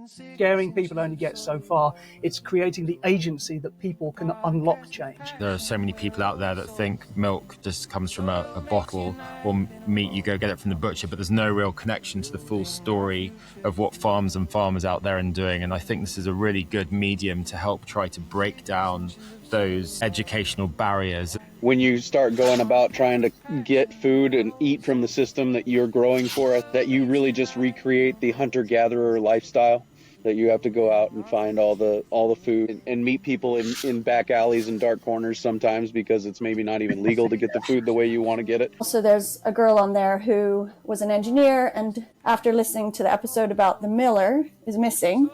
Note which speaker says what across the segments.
Speaker 1: Scaring people only gets so far. It's creating the agency that people can unlock change.
Speaker 2: There are so many people out there that think milk just comes from a bottle, or meat, you go get it from the butcher, but there's no real connection to the full story of what farms and farmers out there are doing. And I think this is a really good medium to help try to break down those educational barriers.
Speaker 3: When you start going about trying to get food and eat from the system that you're growing for, that you really just recreate the hunter-gatherer lifestyle, that you have to go out and find all the food and meet people in back alleys and dark corners sometimes because it's maybe not even legal to get the food the way you want to get it.
Speaker 4: Also, there's a girl on there who was an engineer, and after listening to the episode about the miller is missing,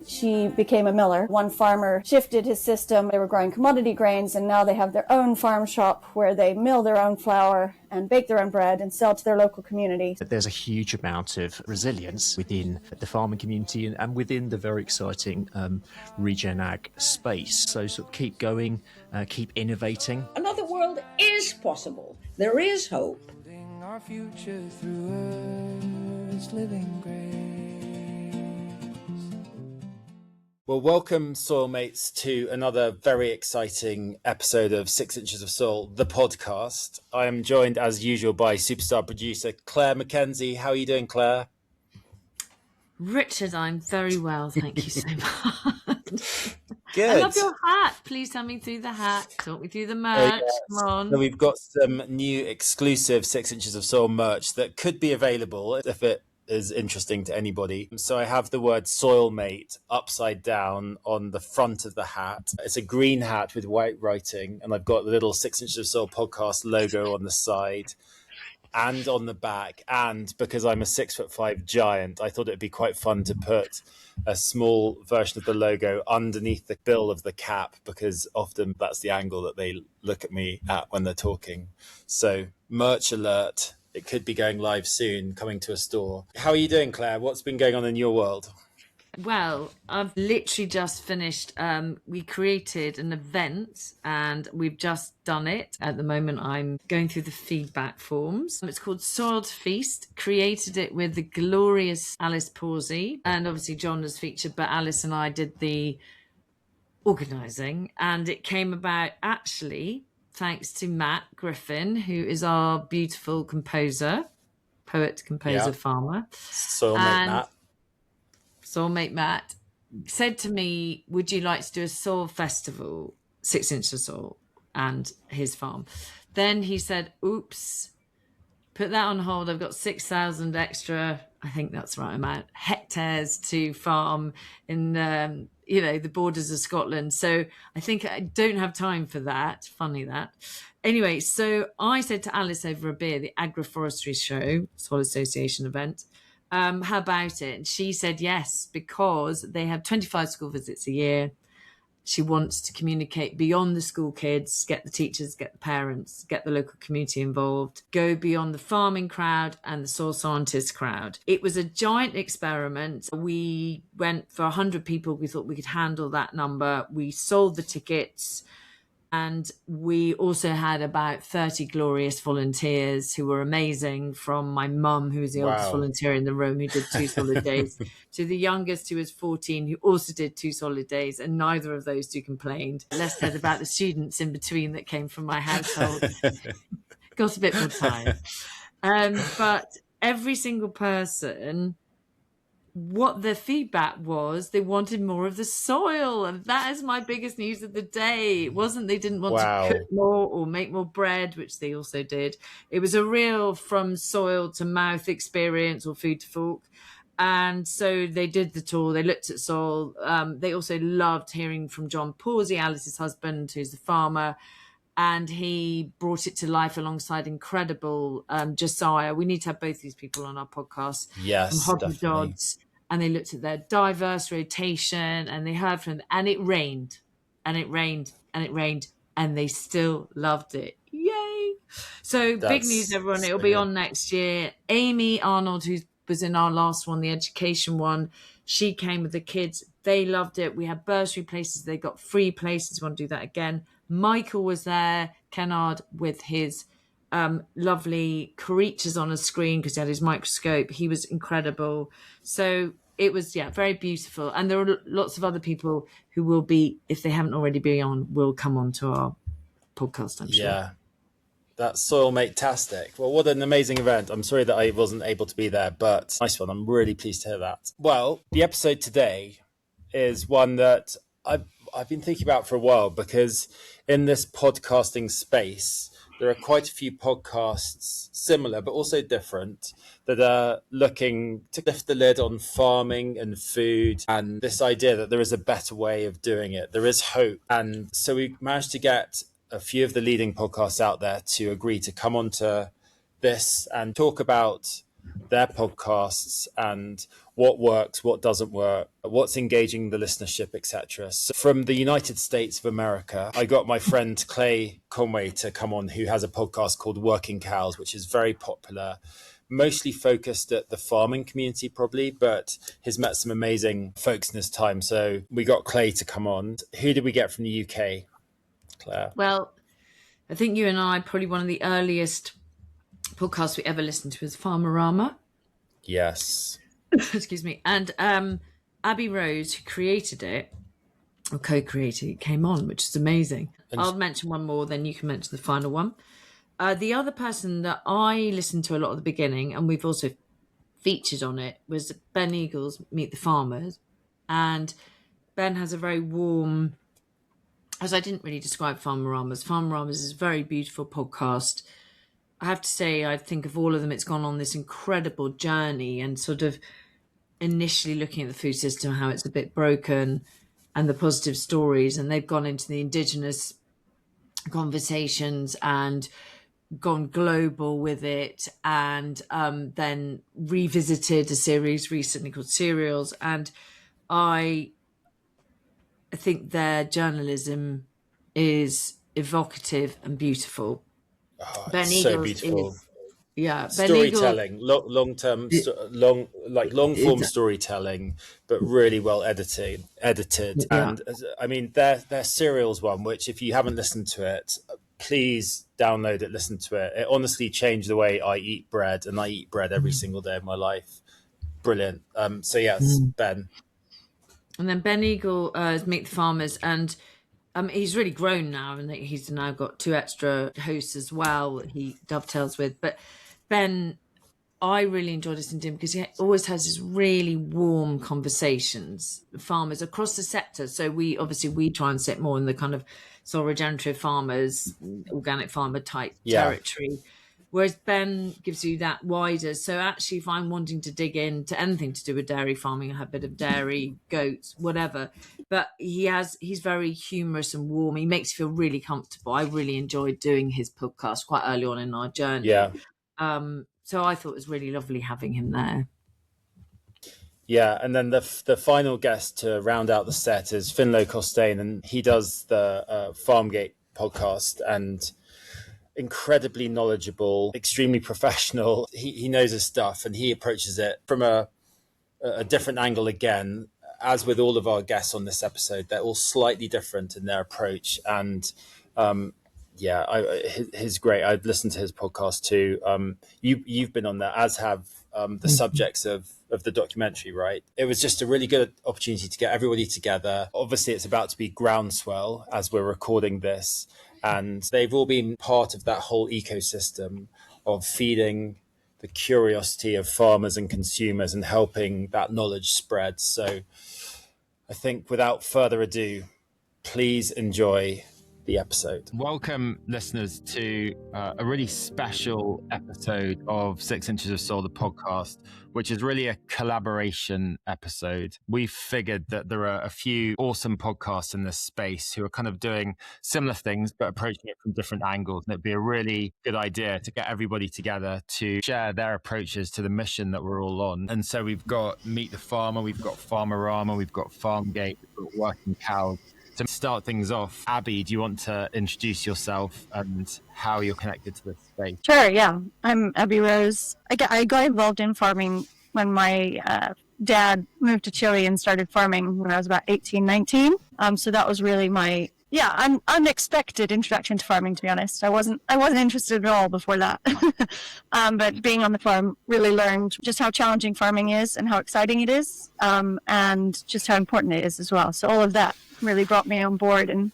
Speaker 4: she became a miller. One farmer shifted his system. They were growing commodity grains, and now they have their own farm shop where they mill their own flour and bake their own bread and sell to their local community.
Speaker 5: There's a huge amount of resilience within the farming community and within the very exciting regen ag space. So sort of keep going, keep innovating.
Speaker 6: Another world is possible. There is hope.
Speaker 7: Our future through Earth's living grace.
Speaker 2: Well, welcome, Soilmates, to another very exciting episode of 6 Inches of Soil, the podcast. I am joined, as usual, by superstar producer Claire Mackenzie. How are you doing, Claire?
Speaker 8: Richard, I'm very well, thank you so much.
Speaker 2: Good.
Speaker 8: I love your hat. Please tell me through the hat. Talk me through the merch.
Speaker 2: Yes.
Speaker 8: Come on.
Speaker 2: So we've got some new exclusive 6 Inches of Soil merch that could be available if it is interesting to anybody. So I have the word Soilmate upside down on the front of the hat. It's a green hat with white writing, and I've got the little 6 Inches of Soil podcast logo on the side and on the back. And because I'm a 6'5" giant, I thought it'd be quite fun to put a small version of the logo underneath the bill of the cap, because often that's the angle that they look at me at when they're talking. So merch alert. It could be going live soon, coming to a store. How are you doing, Claire? What's been going on in your world?
Speaker 8: Well, I've literally just finished. We created an event and we've just done it. At the moment, I'm going through the feedback forms. It's called Soiled Feast. Created it with the glorious Alice Pawsey. And obviously John was featured, but Alice and I did the organising. And it came about actually thanks to Matt Griffin, who is our beautiful composer, poet, composer, farmer. Soulmate Matt said to me, would you like to do a soil festival, 6 Inches of Soil, and his farm? Then he said, oops, put that on hold. I've got 6,000 extra, I think that's the right amount, hectares to farm in the borders of Scotland. So I think I don't have time for that. Funny that. Anyway, so I said to Alice over a beer, the agroforestry show, Soil Association event, how about it? And she said yes, because they have 25 school visits a year. She wants to communicate beyond the school kids, get the teachers, get the parents, get the local community involved, go beyond the farming crowd and the soil scientist crowd. It was a giant experiment. We went for 100 people. We thought we could handle that number. We sold the tickets. And we also had about 30 glorious volunteers who were amazing, from my mum, who was the oldest volunteer in the room, who did 2 solid days, to the youngest, who was 14, who also did 2 solid days. And neither of those two complained. Less said about the students in between that came from my household. Got a bit more time. But every single person, what the feedback was, they wanted more of the soil, and that is my biggest news of the day. It wasn't they didn't want to cook more or make more bread, which they also did. It was a real from soil to mouth experience, or food to fork. And so they did the tour. They looked at soil. They also loved hearing from John Pawsey, Alice's husband, who's the farmer, and he brought it to life alongside incredible Josiah. We need to have both these people on our podcast.
Speaker 2: Yes, definitely.
Speaker 8: Dodds. And they looked at their diverse rotation, and they heard from them, and it rained, and it rained, and it rained, and they still loved it. Yay! So big news, everyone. It'll be on next year. Amy Arnold, who was in our last one, the education one, she came with the kids. They loved it. We had bursary places. They got free places. We want to do that again. Michael was there, Kennard, with his lovely creatures on a screen because he had his microscope. He was incredible. So it was, very beautiful. And there are lots of other people who will be, if they haven't already been on, will come on to our podcast, I'm sure.
Speaker 2: Yeah. That's soil-mate-tastic. Well, what an amazing event. I'm sorry that I wasn't able to be there, but nice one. I'm really pleased to hear that. Well, the episode today is one that I've been thinking about for a while, because in this podcasting space, there are quite a few podcasts similar, but also different, that are looking to lift the lid on farming and food, and this idea that there is a better way of doing it. There is hope. And so we managed to get a few of the leading podcasts out there to agree to come onto this and talk about their podcasts and what works, what doesn't work, what's engaging the listenership, etc. So from the United States of America, I got my friend Claire Conry to come on, who has a podcast called Working Cows, which is very popular, mostly focused at the farming community probably, but he's met some amazing folks in his time. So we got Claire to come on. Who did we get from the UK? Claire?
Speaker 8: Well, I think you and I, probably one of the earliest podcasts we ever listened to was Farmerama.
Speaker 2: Yes.
Speaker 8: Excuse me. And Abby Rose, who created it, or co-created it, came on, which is amazing. I'll mention one more, then you can mention the final one. The other person that I listened to a lot at the beginning, and we've also featured on it, was Ben Eagle's Meet the Farmers. And Ben has a very warm, as I didn't really describe Farmerama's. Farmerama's is a very beautiful podcast. I have to say, I think of all of them, it's gone on this incredible journey, and sort of initially looking at the food system, how it's a bit broken, and the positive stories. And they've gone into the Indigenous conversations and gone global with it, and then revisited a series recently called Cereals. And I think their journalism is evocative and beautiful.
Speaker 2: Oh,
Speaker 8: Ben
Speaker 2: so
Speaker 8: Eagles
Speaker 2: beautiful.
Speaker 8: Ben
Speaker 2: Storytelling, long-term, long form storytelling, but really well edited.
Speaker 8: Yeah.
Speaker 2: And I mean, their Cereals one, which if you haven't listened to it, please download it, listen to it. It honestly changed the way I eat bread, and I eat bread every single day of my life. Brilliant. So yes, Ben.
Speaker 8: And then Ben Eagle Meet the Farmers, and he's really grown now, and he's now got 2 extra hosts as well that he dovetails with. But Ben, I really enjoyed listening to him because he always has these really warm conversations with farmers across the sector. So we try and sit more in the kind of soil regenerative farmers, organic farmer type territory. Whereas Ben gives you that wider. So actually, if I'm wanting to dig into anything to do with dairy farming, I have a bit of dairy, goats, whatever. But he's very humorous and warm. He makes you feel really comfortable. I really enjoyed doing his podcast quite early on in our journey.
Speaker 2: Yeah.
Speaker 8: So I thought it was really lovely having him there.
Speaker 2: Yeah, and then the final guest to round out the set is Ffinlo Costain, and he does the Farmgate podcast, and incredibly knowledgeable, extremely professional. He knows his stuff, and he approaches it from a different angle again. As with all of our guests on this episode, they're all slightly different in their approach, and he's great. I've listened to his podcast too. You've been on there, as have the subjects of the documentary, right? It was just a really good opportunity to get everybody together. Obviously, it's about to be groundswell as we're recording this, and they've all been part of that whole ecosystem of feeding the curiosity of farmers and consumers and helping that knowledge spread. So I think without further ado, please enjoy the episode.
Speaker 9: Welcome, listeners, to a really special episode of 6 Inches of Soil, the podcast, which is really a collaboration episode. We've figured that there are a few awesome podcasts in this space who are kind of doing similar things, but approaching it from different angles. And it'd be a really good idea to get everybody together to share their approaches to the mission that we're all on. And so we've got Meet the Farmer, we've got Farmerama, we've got Farmgate, we've got Working Cows. To start things off, Abby, do you want to introduce yourself and how you're connected to this space?
Speaker 10: Sure, yeah. I'm Abby Rose. I got involved in farming when my dad moved to Chile and started farming when I was about 18, 19. So that was really my unexpected introduction to farming, to be honest. I wasn't interested at all before that. But being on the farm, really learned just how challenging farming is and how exciting it is, and just how important it is as well. So all of that really brought me on board. And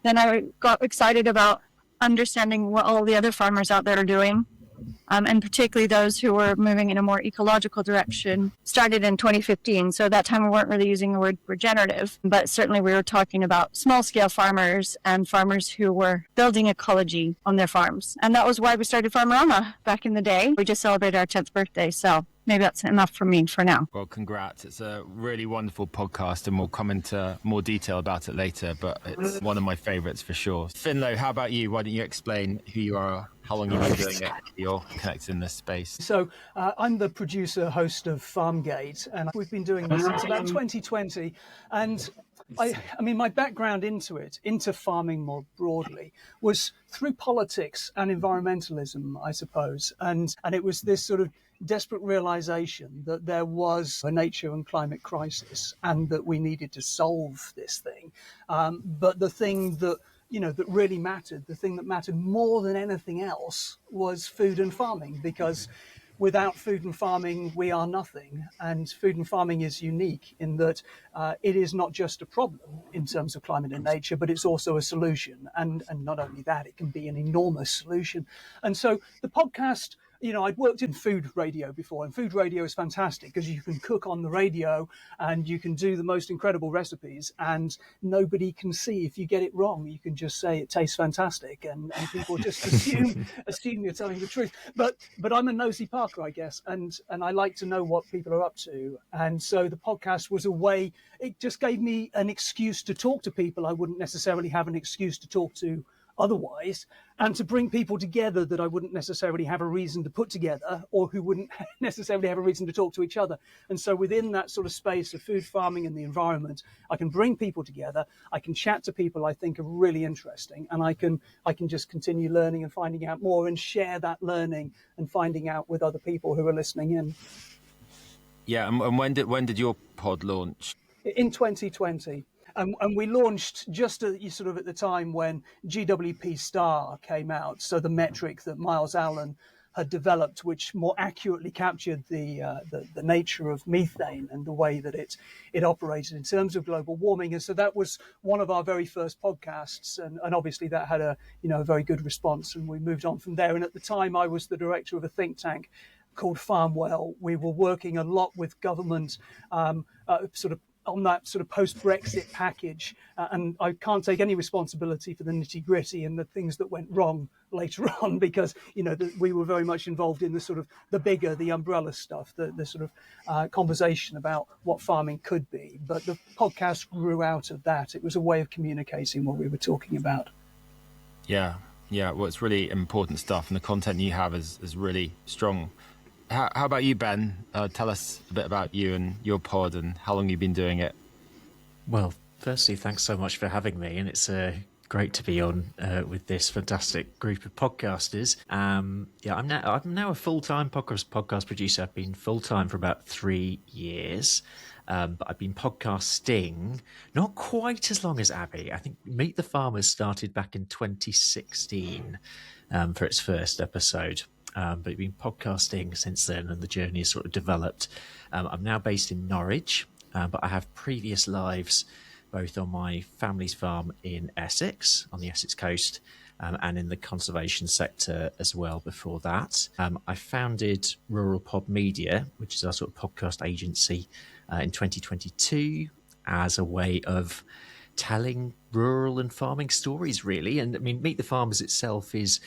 Speaker 10: then I got excited about understanding what all the other farmers out there are doing, and particularly those who were moving in a more ecological direction. Started in 2015, so at that time we weren't really using the word regenerative, but certainly we were talking about small-scale farmers and farmers who were building ecology on their farms. And that was why we started Farmerama back in the day. We just celebrated our 10th birthday, so maybe that's enough for me for now.
Speaker 9: Well, congrats. It's a really wonderful podcast, and we'll come into more detail about it later, but it's one of my favorites for sure. Ffinlo, how about you? Why don't you explain who you are, how long you've been doing it, you're connected in this space?
Speaker 1: So I'm the producer, host of Farmgate, and we've been doing this since about 2020. And I mean, my background into farming more broadly, was through politics and environmentalism, I suppose. And it was this sort of desperate realization that there was a nature and climate crisis and that we needed to solve this thing. But the thing that that really mattered, the thing that mattered more than anything else, was food and farming, because without food and farming, we are nothing. And food and farming is unique in that it is not just a problem in terms of climate and nature, but it's also a solution. And not only that, it can be an enormous solution. And so the podcast, I'd worked in food radio before, and food radio is fantastic because you can cook on the radio and you can do the most incredible recipes and nobody can see if you get it wrong. You can just say it tastes fantastic and people just assume you're telling the truth. But I'm a nosy Parker, I guess, and I like to know what people are up to. And so the podcast was a way, it just gave me an excuse to talk to people I wouldn't necessarily have an excuse to talk to otherwise, and to bring people together that I wouldn't necessarily have a reason to put together, or who wouldn't necessarily have a reason to talk to each other. And so within that sort of space of food farming and the environment, I can bring people together, I can chat to people I think are really interesting, and I can just continue learning and finding out more and share that learning and finding out with other people who are listening in.
Speaker 9: Yeah, and when did your pod launch?
Speaker 1: In 2020. And we launched just at the time when GWP Star came out, so the metric that Miles Allen had developed, which more accurately captured the nature of methane and the way that it operated in terms of global warming. And so that was one of our very first podcasts, and obviously that had a very good response, and we moved on from there. And at the time, I was the director of a think tank called Farmwell. We were working a lot with government, on that sort of post-Brexit package, and I can't take any responsibility for the nitty-gritty and the things that went wrong later on, because we were very much involved in the umbrella stuff, the sort of conversation about what farming could be. But the podcast grew out of that. It was a way of communicating what we were talking about.
Speaker 9: Yeah, well, it's really important stuff, and the content you have is really strong. How about you, Ben? Tell us a bit about you and your pod and how long you've been doing it.
Speaker 5: Well, firstly, thanks so much for having me, and it's great to be on with this fantastic group of podcasters. I'm now a full-time podcast producer. I've been full-time for about 3 years, but I've been podcasting not quite as long as Abby. I think Meet the Farmers started back in 2016 for its first episode. But I've been podcasting since then, and the journey has sort of developed. I'm now based in Norwich, but I have previous lives both on my family's farm in Essex, on the Essex coast, and in the conservation sector as well before that. I founded Rural Pod Media, which is our sort of podcast agency, in 2022 as a way of telling rural and farming stories, really. And I mean, Meet the Farmers itself it's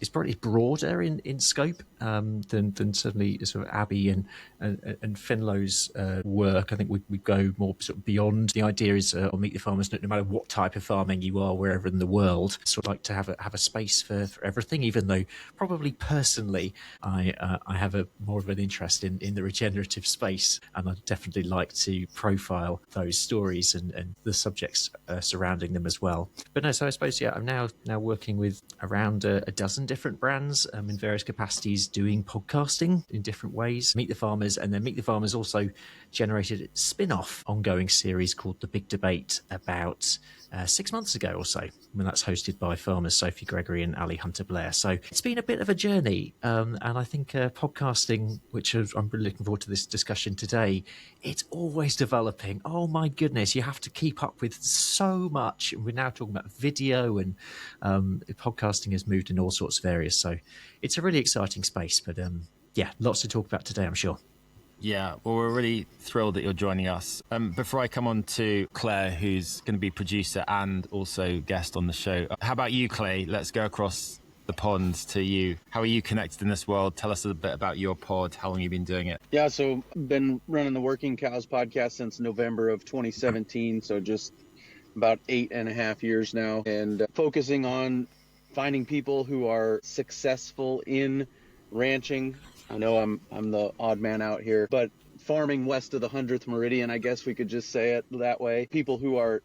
Speaker 5: probably broader in scope than certainly sort of Abby and Ffinlo's work. I think we go more sort of beyond. The idea is on Meet the Farmers, no matter what type of farming you are, wherever in the world, sort of like to have a space for everything. Even though probably personally, I have more of an interest in the regenerative space, and I'd definitely like to profile those stories and the subjects surrounding surrounding them as well. But no, so I suppose, I'm now working with around a dozen different brands in various capacities, doing podcasting in different ways. Meet the Farmers, and then Meet the Farmers also generated a spin-off ongoing series called The Big Debate about 6 months ago or so, when that's hosted by farmers Sophie Gregory and Ali Hunter-Blair. So it's been a bit of a journey, and I think podcasting, which I'm really looking forward to this discussion today, it's always developing. Oh my goodness, you have to keep up with so much. We're now talking about video, and podcasting has moved in all sorts of areas. So it's a really exciting space, but lots to talk about today, I'm sure.
Speaker 9: Yeah, well, we're really thrilled that you're joining us. Before I come on to Claire, who's going to be producer and also guest on the show, how about you, Clay? Let's go across the pond to you. How are you connected in this world? Tell us a bit about your pod, how long you've been doing it.
Speaker 3: Yeah, so I've been running the Working Cows podcast since November of 2017, so just about 8.5 years now, and focusing on finding people who are successful in ranching. I know I'm the odd man out here, but farming west of the 100th meridian, I guess we could just say it that way. People who are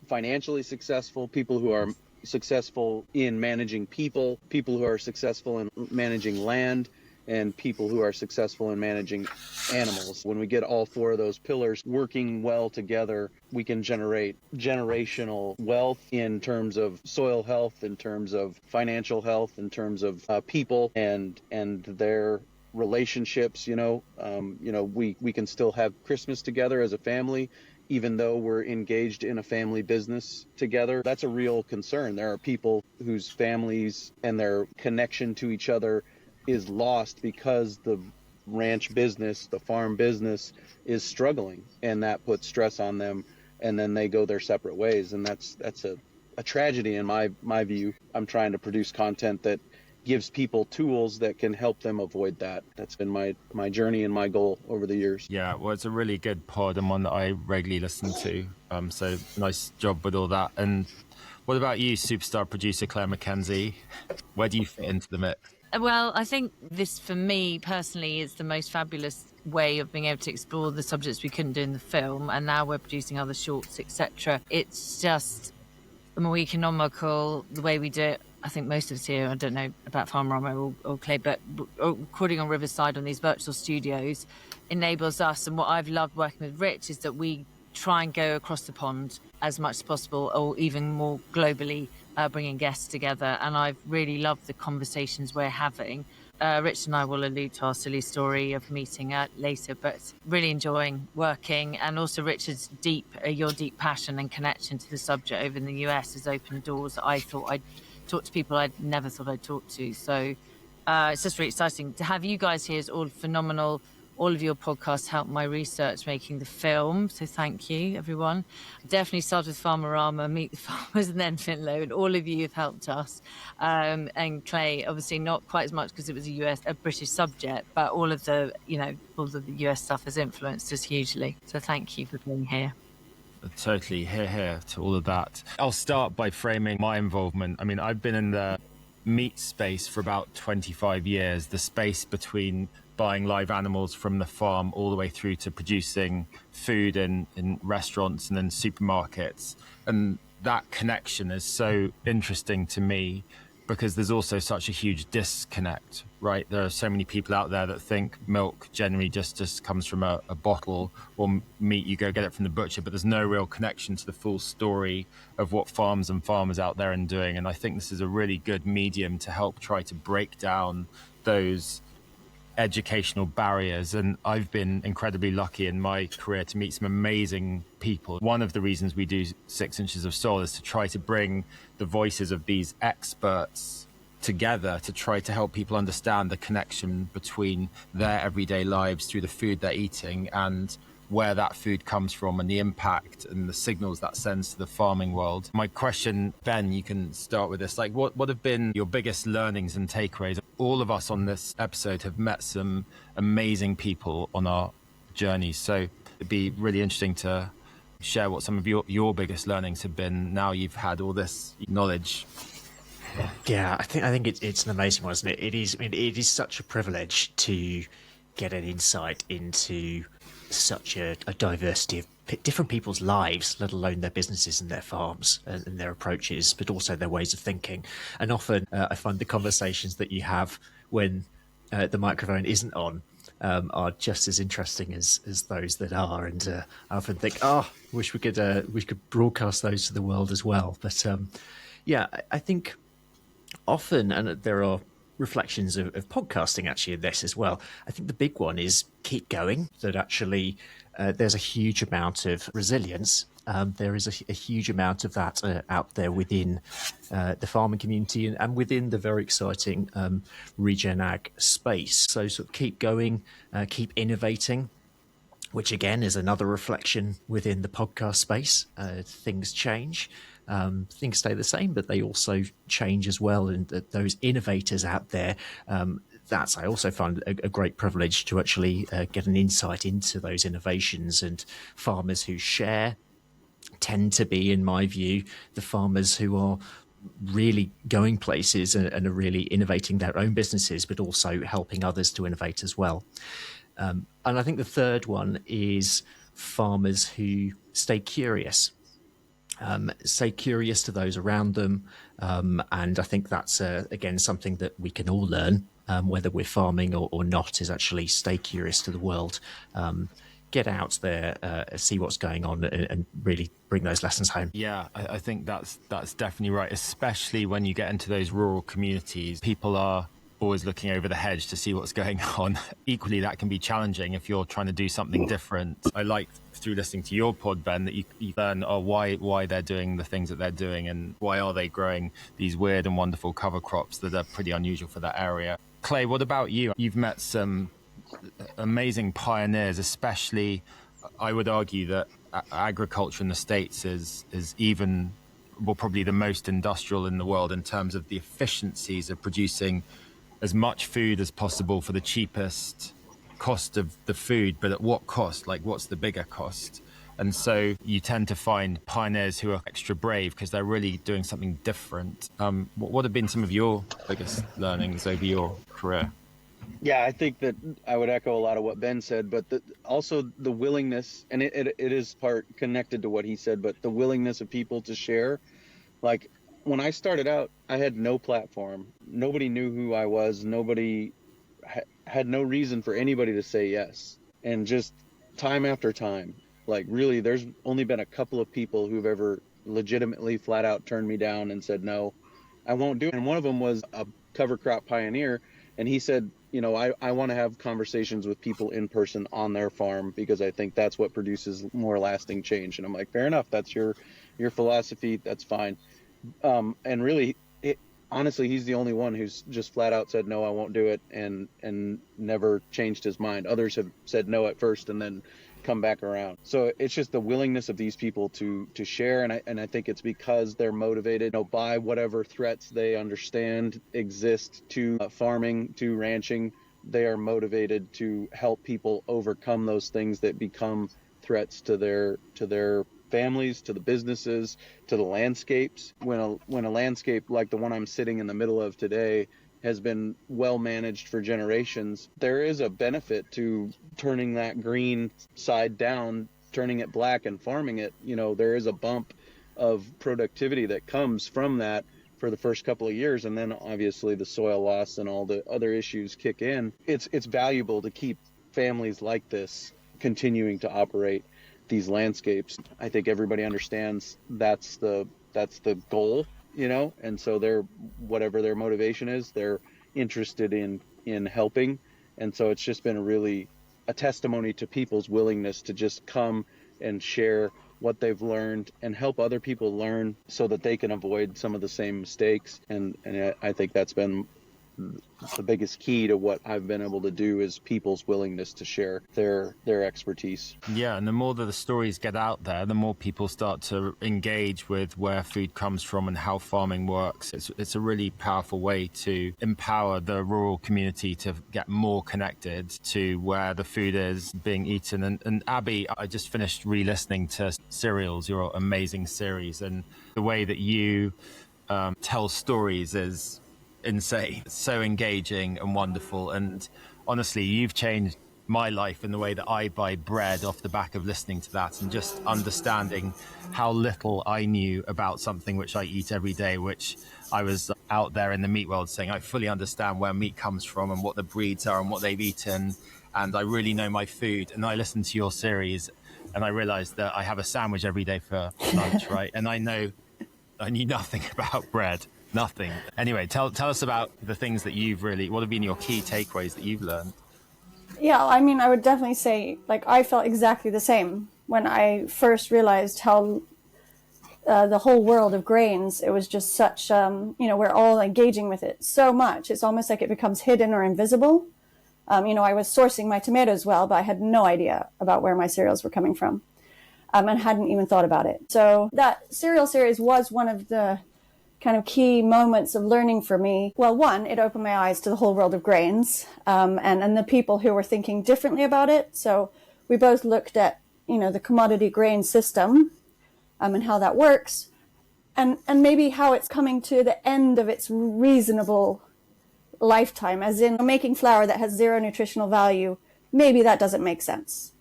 Speaker 3: financially successful, people who are successful in managing people who are successful in managing land, and people who are successful in managing animals. When we get all four of those pillars working well together, we can generate generational wealth in terms of soil health, in terms of financial health, in terms of people and their relationships. We can still have Christmas together as a family, even though we're engaged in a family business together. That's a real concern. There are people whose families and their connection to each other is lost because the ranch business, the farm business, is struggling, and that puts stress on them, and then they go their separate ways, and that's a tragedy in my view. I'm trying to produce content that gives people tools that can help them avoid that. That's been my journey and my goal over the years.
Speaker 9: Yeah, well, it's a really good pod and one that I regularly listen to. So nice job with all that. And what about you, superstar producer Claire Mackenzie? Where do you fit into the mix?
Speaker 8: Well, I think this, for me personally, is the most fabulous way of being able to explore the subjects we couldn't do in the film, and now we're producing other shorts, etc. It's just more economical the way we do it. I think most of us here, I don't know about Farmerama or Clay, but recording on Riverside on these virtual studios enables us, and what I've loved working with Rich is that we try and go across the pond as much as possible, or even more globally, bringing guests together. And I've really loved the conversations we're having. Rich and I will allude to our silly story of meeting later, but really enjoying working. And also Richard's your deep passion and connection to the subject over in the US has opened doors that I thought I'd talk to people I'd never thought I'd talk to. So it's just really exciting to have you guys here. Is all phenomenal. All of your podcasts helped my research making the film, so thank you, everyone. Definitely started with Farmerama, Meet the Farmers, and then Ffinlo, and all of you have helped us. And Clay, obviously not quite as much because it was a British subject, but all of the US stuff has influenced us hugely. So thank you for being here.
Speaker 9: Totally, here to all of that. I'll start by framing my involvement. I mean, I've been in the meat space for about 25 years, the space between buying live animals from the farm all the way through to producing food in restaurants and then supermarkets. And that connection is so interesting to me because there's also such a huge disconnect, right? There are so many people out there that think milk generally just comes from a bottle, or meat, you go get it from the butcher, but there's no real connection to the full story of what farms and farmers out there are doing. And I think this is a really good medium to help try to break down those educational barriers. And I've been incredibly lucky in my career to meet some amazing people. One of the reasons we do 6 Inches of Soil is to try to bring the voices of these experts together to try to help people understand the connection between their everyday lives through the food they're eating and where that food comes from and the impact and the signals that sends to the farming world. My question, Ben, you can start with this. Like, what have been your biggest learnings and takeaways? All of us on this episode have met some amazing people on our journeys. So it'd be really interesting to share what some of your biggest learnings have been now you've had all this knowledge.
Speaker 5: Yeah, I think it's an amazing one, isn't it? It is. I mean, it is such a privilege to get an insight into such a diversity of different people's lives, let alone their businesses and their farms and their approaches, but also their ways of thinking. And often I find the conversations that you have when the microphone isn't on are just as interesting as those that are. And I often think, wish we could broadcast those to the world as well. But I think often, and there are reflections of podcasting actually in this as well. I think the big one is keep going, that actually there's a huge amount of resilience. There is a huge amount of that out there within the farming community and within the very exciting regen ag space. So sort of keep going, keep innovating, which again is another reflection within the podcast space. Things change. Things stay the same, but they also change as well. And those innovators out there, I also find a great privilege to actually get an insight into those innovations. And farmers who share tend to be, in my view, the farmers who are really going places and are really innovating their own businesses, but also helping others to innovate as well. And I think the third one is farmers who stay curious. Stay curious to those around them. And I think that's, again, something that we can all learn, whether we're farming or not, is actually stay curious to the world. Get out there, see what's going on and really bring those lessons home.
Speaker 9: Yeah, I think that's definitely right, especially when you get into those rural communities. People are always looking over the hedge to see what's going on. Equally, that can be challenging if you're trying to do something different. I like, through listening to your pod, Ben, that you learn why they're doing the things that they're doing and why are they growing these weird and wonderful cover crops that are pretty unusual for that area. Clay, what about you? You've met some amazing pioneers, especially, I would argue that agriculture in the States is even, well, probably the most industrial in the world in terms of the efficiencies of producing as much food as possible for the cheapest cost of the food, but at what cost? Like, what's the bigger cost? And so you tend to find pioneers who are extra brave because they're really doing something different. What have been some of your biggest learnings over your career?
Speaker 3: Yeah, I think that I would echo a lot of what Ben said, but also the willingness, and it is part connected to what he said, but the willingness of people to share. Like, when I started out, I had no platform. Nobody knew who I was. Nobody had no reason for anybody to say yes. And just time after time, like, really, there's only been a couple of people who've ever legitimately flat out turned me down and said, no, I won't do it. And one of them was a cover crop pioneer. And he said, I want to have conversations with people in person on their farm because I think that's what produces more lasting change. And I'm like, fair enough. That's your philosophy. That's fine. And really, honestly, he's the only one who's just flat out said, no, I won't do it, and never changed his mind. Others have said no at first and then come back around. So it's just the willingness of these people to share. And I think it's because they're motivated by whatever threats they understand exist to farming, to ranching. They are motivated to help people overcome those things that become threats to their families, to the businesses, to the landscapes. When a landscape like the one I'm sitting in the middle of today has been well managed for generations, there is a benefit to turning that green side down, turning it black and farming it. There is a bump of productivity that comes from that for the first couple of years, and then obviously the soil loss and all the other issues kick in. It's valuable to keep families like this continuing to operate these landscapes. I think everybody understands that's the goal, and so whatever their motivation is, they're interested in helping. And so it's just been really a testimony to people's willingness to just come and share what they've learned and help other people learn so that they can avoid some of the same mistakes. And I think that's been the biggest key to what I've been able to do, is people's willingness to share their expertise.
Speaker 9: Yeah, and the more that the stories get out there, the more people start to engage with where food comes from and how farming works. It's a really powerful way to empower the rural community to get more connected to where the food is being eaten. And Abby, I just finished re-listening to Cereals, your amazing series, and the way that you tell stories is insane. It's so engaging and wonderful. And honestly, you've changed my life and the way that I buy bread off the back of listening to that, and just understanding how little I knew about something which I eat every day, which I was out there in the meat world saying I fully understand where meat comes from and what the breeds are and what they've eaten, and I really know my food. And I listened to your series and I realized that I have a sandwich every day for lunch, right? And I knew nothing about bread. Nothing. Anyway, tell us about the things that what have been your key takeaways that you've learned?
Speaker 4: Yeah, I mean, I would definitely say, like, I felt exactly the same when I first realized how the whole world of grains, it was just such, we're all engaging with it so much. It's almost like it becomes hidden or invisible. I was sourcing my tomatoes well, but I had no idea about where my cereals were coming from, and hadn't even thought about it. So that cereal series was one of the kind of key moments of learning for me. Well, one, it opened my eyes to the whole world of grains, and the people who were thinking differently about it. So we both looked at, the commodity grain system, and how that works, and maybe how it's coming to the end of its reasonable lifetime, as in making flour that has zero nutritional value. Maybe that doesn't make sense.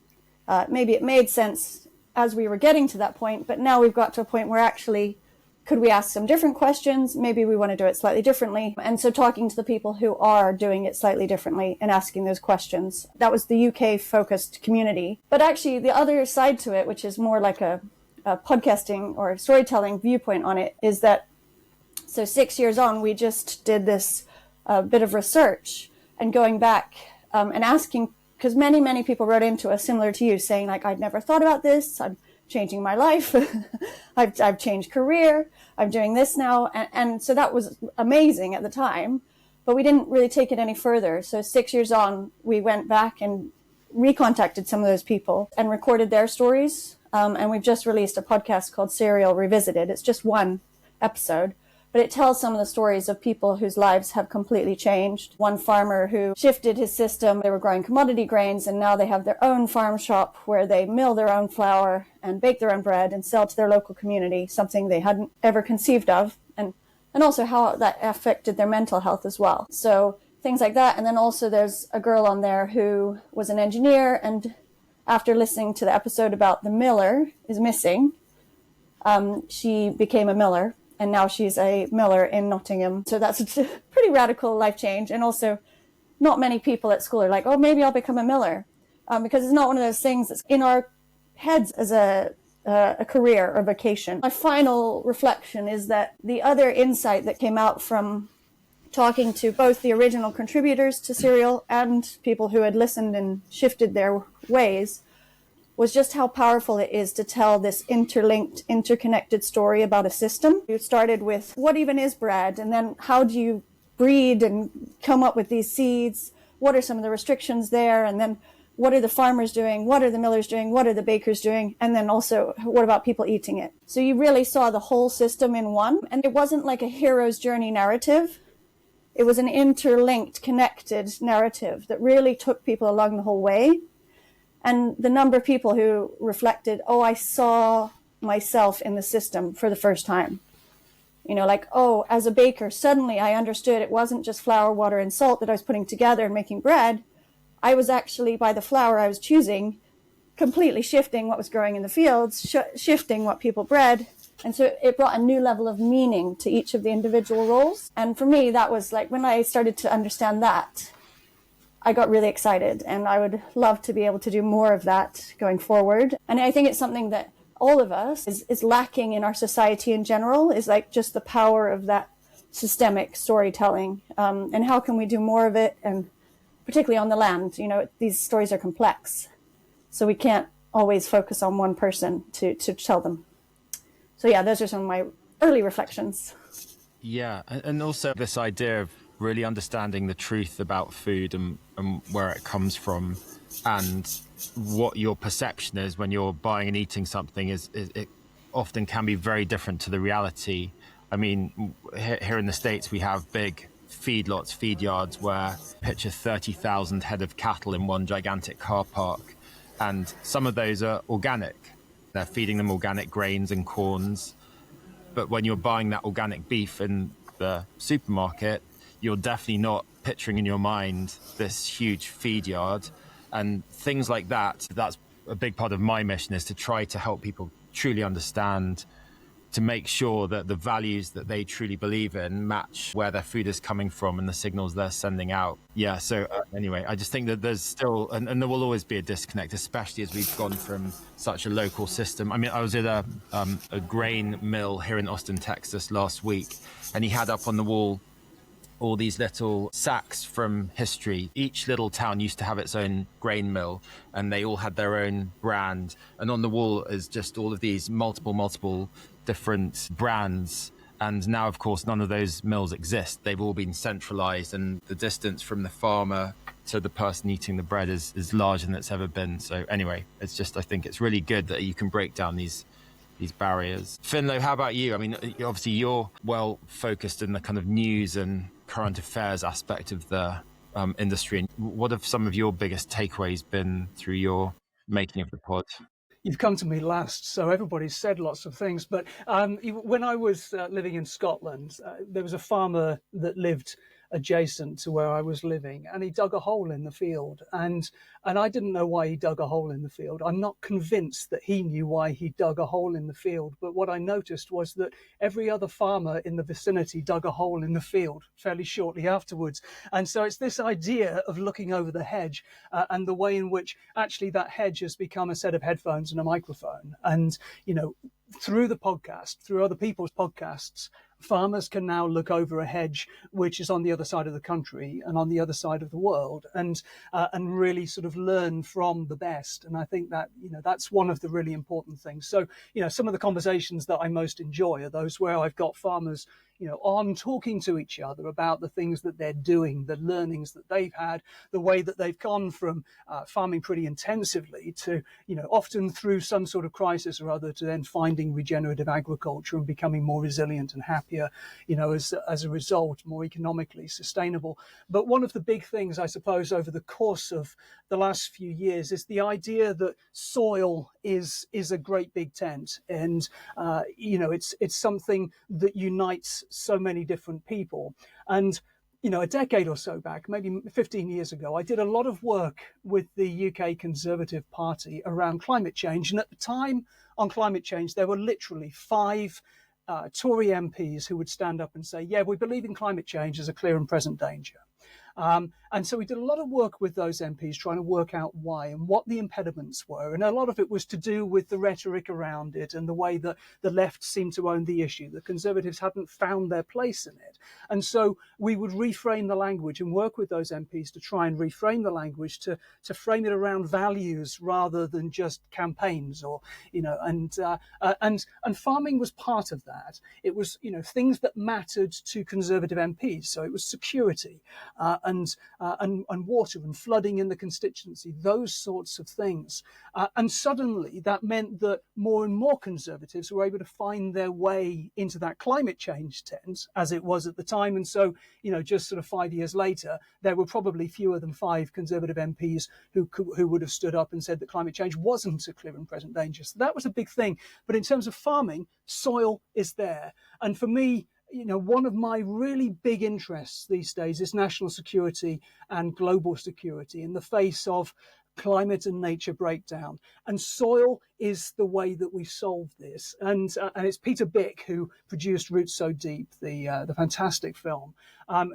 Speaker 4: Maybe it made sense as we were getting to that point, but now we've got to a point where actually, could we ask some different questions? Maybe we want to do it slightly differently. And so talking to the people who are doing it slightly differently and asking those questions, that was the UK focused community. But actually the other side to it, which is more like a podcasting or storytelling viewpoint on it, is that, so 6 years on, we just did this bit of research and going back and asking, because many people wrote into us similar to you saying, like, I'd never thought about this. I'm changing my life. I've changed career. I'm doing this now. And so that was amazing at the time, but we didn't really take it any further. So 6 years on, we went back and recontacted some of those people and recorded their stories. And we've just released a podcast called Cereal Revisited. It's just one episode, but it tells some of the stories of people whose lives have completely changed. One farmer who shifted his system. They were growing commodity grains, and now they have their own farm shop where they mill their own flour and bake their own bread and sell to their local community, something they hadn't ever conceived of, and also how that affected their mental health as well. So things like that. And then also there's a girl on there who was an engineer, and after listening to the episode about the miller is missing, she became a miller. And now she's a miller in Nottingham. So that's a pretty radical life change. And also, not many people at school are like, oh, maybe I'll become a miller. Because it's not one of those things that's in our heads as a career or vocation. My final reflection is that the other insight that came out from talking to both the original contributors to Cereal and people who had listened and shifted their ways was just how powerful it is to tell this interlinked, interconnected story about a system. You started with what even is bread, and then how do you breed and come up with these seeds? What are some of the restrictions there? And then what are the farmers doing? What are the millers doing? What are the bakers doing? And then also, what about people eating it? So you really saw the whole system in one. And it wasn't like a hero's journey narrative. It was an interlinked, connected narrative that really took people along the whole way. And the number of people who reflected, oh, I saw myself in the system for the first time. Like, oh, as a baker, suddenly I understood it wasn't just flour, water, and salt that I was putting together and making bread. I was actually, by the flour I was choosing, completely shifting what was growing in the fields, shifting what people bred. And so it brought a new level of meaning to each of the individual roles. And for me, that was like, when I started to understand that, I got really excited, and I would love to be able to do more of that going forward. And I think it's something that all of us is lacking in our society in general, is like just the power of that systemic storytelling. And how can we do more of it? And particularly on the land, these stories are complex. So we can't always focus on one person to tell them. So yeah, those are some of my early reflections.
Speaker 9: Yeah, and also this idea of really understanding the truth about food and where it comes from, and what your perception is when you're buying and eating something is it often can be very different to the reality. I mean, here in the States, we have big feedlots, feed yards, where picture 30,000 head of cattle in one gigantic car park. And some of those are organic. They're feeding them organic grains and corns. But when you're buying that organic beef in the supermarket, you're definitely not picturing in your mind this huge feed yard. and things like that. That's a big part of my mission, is to try to help people truly understand, to make sure that the values that they truly believe in match where their food is coming from and the signals they're sending out. Yeah, so anyway, I just think that there's still, and there will always be a disconnect, especially as we've gone from such a local system. I mean, I was at a grain mill here in Austin, Texas last week, and he had up on the wall all these little sacks from history. Each little town used to have its own grain mill, and they all had their own brand. And on the wall is just all of these multiple different brands. And now, of course, none of those mills exist. They've all been centralized, and the distance from the farmer to the person eating the bread is larger than it's ever been. So anyway, it's just, I think it's really good that you can break down these barriers. Ffinlo, how about you? I mean, obviously you're well focused in the kind of news and current affairs aspect of the industry. What have some of your biggest takeaways been through your making of the pod?
Speaker 1: You've come to me last, so everybody's said lots of things. But when I was living in Scotland, there was a farmer that lived adjacent to where I was living, and he dug a hole in the field, and I didn't know why he dug a hole in the field. I'm not convinced that he knew why he dug a hole in the field, but what I noticed was that every other farmer in the vicinity dug a hole in the field fairly shortly afterwards. And so it's this idea of looking over the hedge and the way in which actually that hedge has become a set of headphones and a microphone. And, you know, through the podcast, through other people's podcasts, farmers can now look over a hedge which is on the other side of the country and on the other side of the world, and really sort of learn from the best. And I think that, you know, that's one of the really important things. So, you know, some of the conversations that I most enjoy are those where I've got farmers, you know, on talking to each other about the things that they're doing, the learnings that they've had, the way that they've gone from farming pretty intensively to, you know, often through some sort of crisis or other, to then finding regenerative agriculture and becoming more resilient and happier, you know, as a result, more economically sustainable. But one of the big things, I suppose, over the course of the last few years is the idea that soil is a great big tent, and you know, it's something that unites so many different people. And you know, a decade or so back, maybe 15 years ago, I did a lot of work with the UK Conservative Party around climate change. And at the time on climate change, there were literally 5 Tory MPs who would stand up and say, yeah, we believe in climate change as a clear and present danger. And so we did a lot of work with those MPs trying to work out why and what the impediments were. And a lot of it was to do with the rhetoric around it and the way that the left seemed to own the issue. The Conservatives hadn't found their place in it. And so we would reframe the language and work with those MPs to try and reframe the language to frame it around values rather than just campaigns, or, you know, and farming was part of that. It was, you know, things that mattered to Conservative MPs. So it was security, and water and flooding in the constituency, those sorts of things. And suddenly that meant that more and more Conservatives were able to find their way into that climate change tent, as it was at the time. And so, you know, just sort of 5 years later, there were probably fewer than 5 Conservative MPs who would have stood up and said that climate change wasn't a clear and present danger. So that was a big thing. But in terms of farming, soil is there. And for me, you know, one of my really big interests these days is national security and global security in the face of climate and nature breakdown. And soil is the way that we solve this. And it's Peter Bick, who produced Roots So Deep, the fantastic film,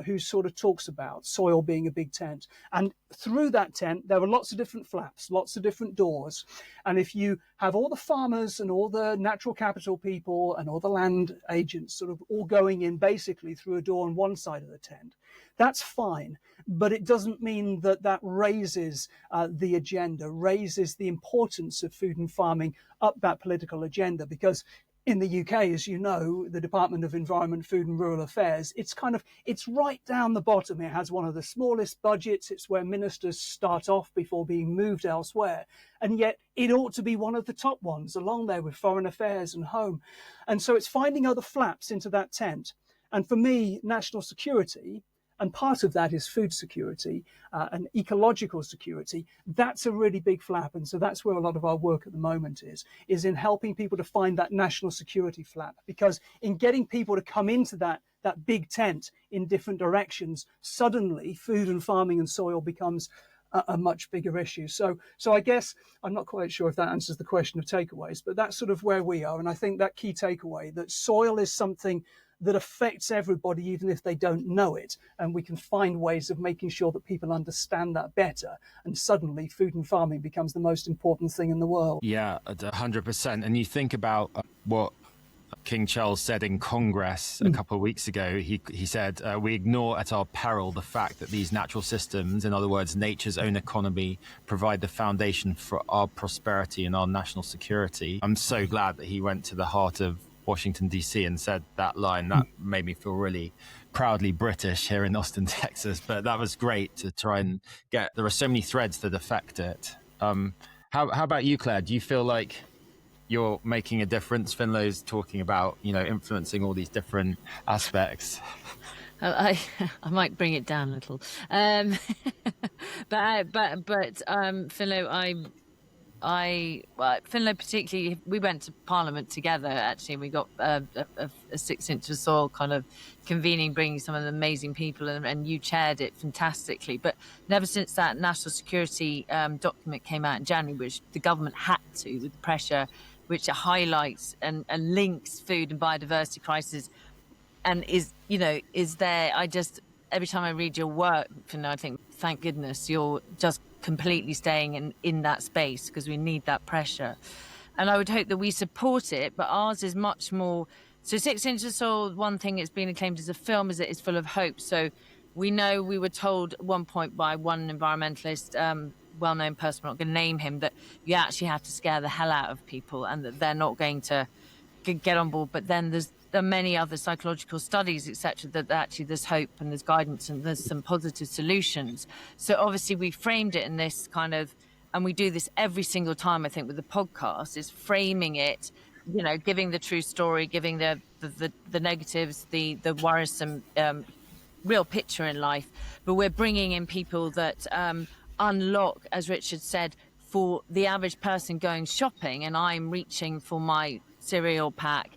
Speaker 1: who sort of talks about soil being a big tent. And through that tent, there are lots of different flaps, lots of different doors. And if you have all the farmers and all the natural capital people and all the land agents sort of all going in basically through a door on one side of the tent, that's fine. But it doesn't mean that that raises the agenda, raises the importance of food and farming up that political agenda. Because in the UK, as you know, the Department of Environment, Food and Rural Affairs, it's right down the bottom. It has one of the smallest budgets. It's where ministers start off before being moved elsewhere. And yet it ought to be one of the top ones, along there with Foreign Affairs and Home. And so it's finding other flaps into that tent. And for me, national security, and part of that is food security and ecological security, that's a really big flap. And so that's where a lot of our work at the moment is in helping people to find that national security flap. Because in getting people to come into that big tent in different directions, suddenly food and farming and soil becomes a much bigger issue. So I guess I'm not quite sure if that answers the question of takeaways, but that's sort of where we are. And I think that key takeaway, that soil is something that affects everybody, even if they don't know it. And we can find ways of making sure that people understand that better. And suddenly food and farming becomes the most important thing in the world.
Speaker 9: Yeah, 100%. And you think about what King Charles said in Congress a couple of weeks ago. He said, we ignore at our peril the fact that these natural systems, in other words, nature's own economy, provide the foundation for our prosperity and our national security. I'm so glad that he went to the heart of Washington, D.C. and said that line. That made me feel really proudly British here in Austin, Texas. But that was great to try and get. There are so many threads that affect it. How about you, Claire? Do you feel like you're making a difference? Ffinlo's talking about, influencing all these different aspects.
Speaker 8: I might bring it down a little, but Ffinlo, Ffinlo particularly, we went to Parliament together. Actually, we got a 6 inch of soil kind of convening, bringing some of the amazing people, and you chaired it fantastically. But never since that national security document came out in January, which the government had to, with the pressure, which highlights and links food and biodiversity crisis, and is there. Every time I read your work, I think, thank goodness you're just completely staying in that space, because we need that pressure. And I would hope that we support it, but ours is much more. So 6 Inches of Soil, one thing it's been acclaimed as a film is that it's full of hope. So we know, we were told at one point by one environmentalist, well-known person, I'm not going to name him, that you actually have to scare the hell out of people and that they're not going to get on board. But then there are many other psychological studies, etc., that actually there's hope and there's guidance and there's some positive solutions. So obviously we framed it in this kind of, and we do this every single time, I think, with the podcast, is framing it, giving the true story, giving the negatives, the worrisome real picture in life. But we're bringing in people that unlock, as Richard said, for the average person going shopping, and I'm reaching for my cereal pack,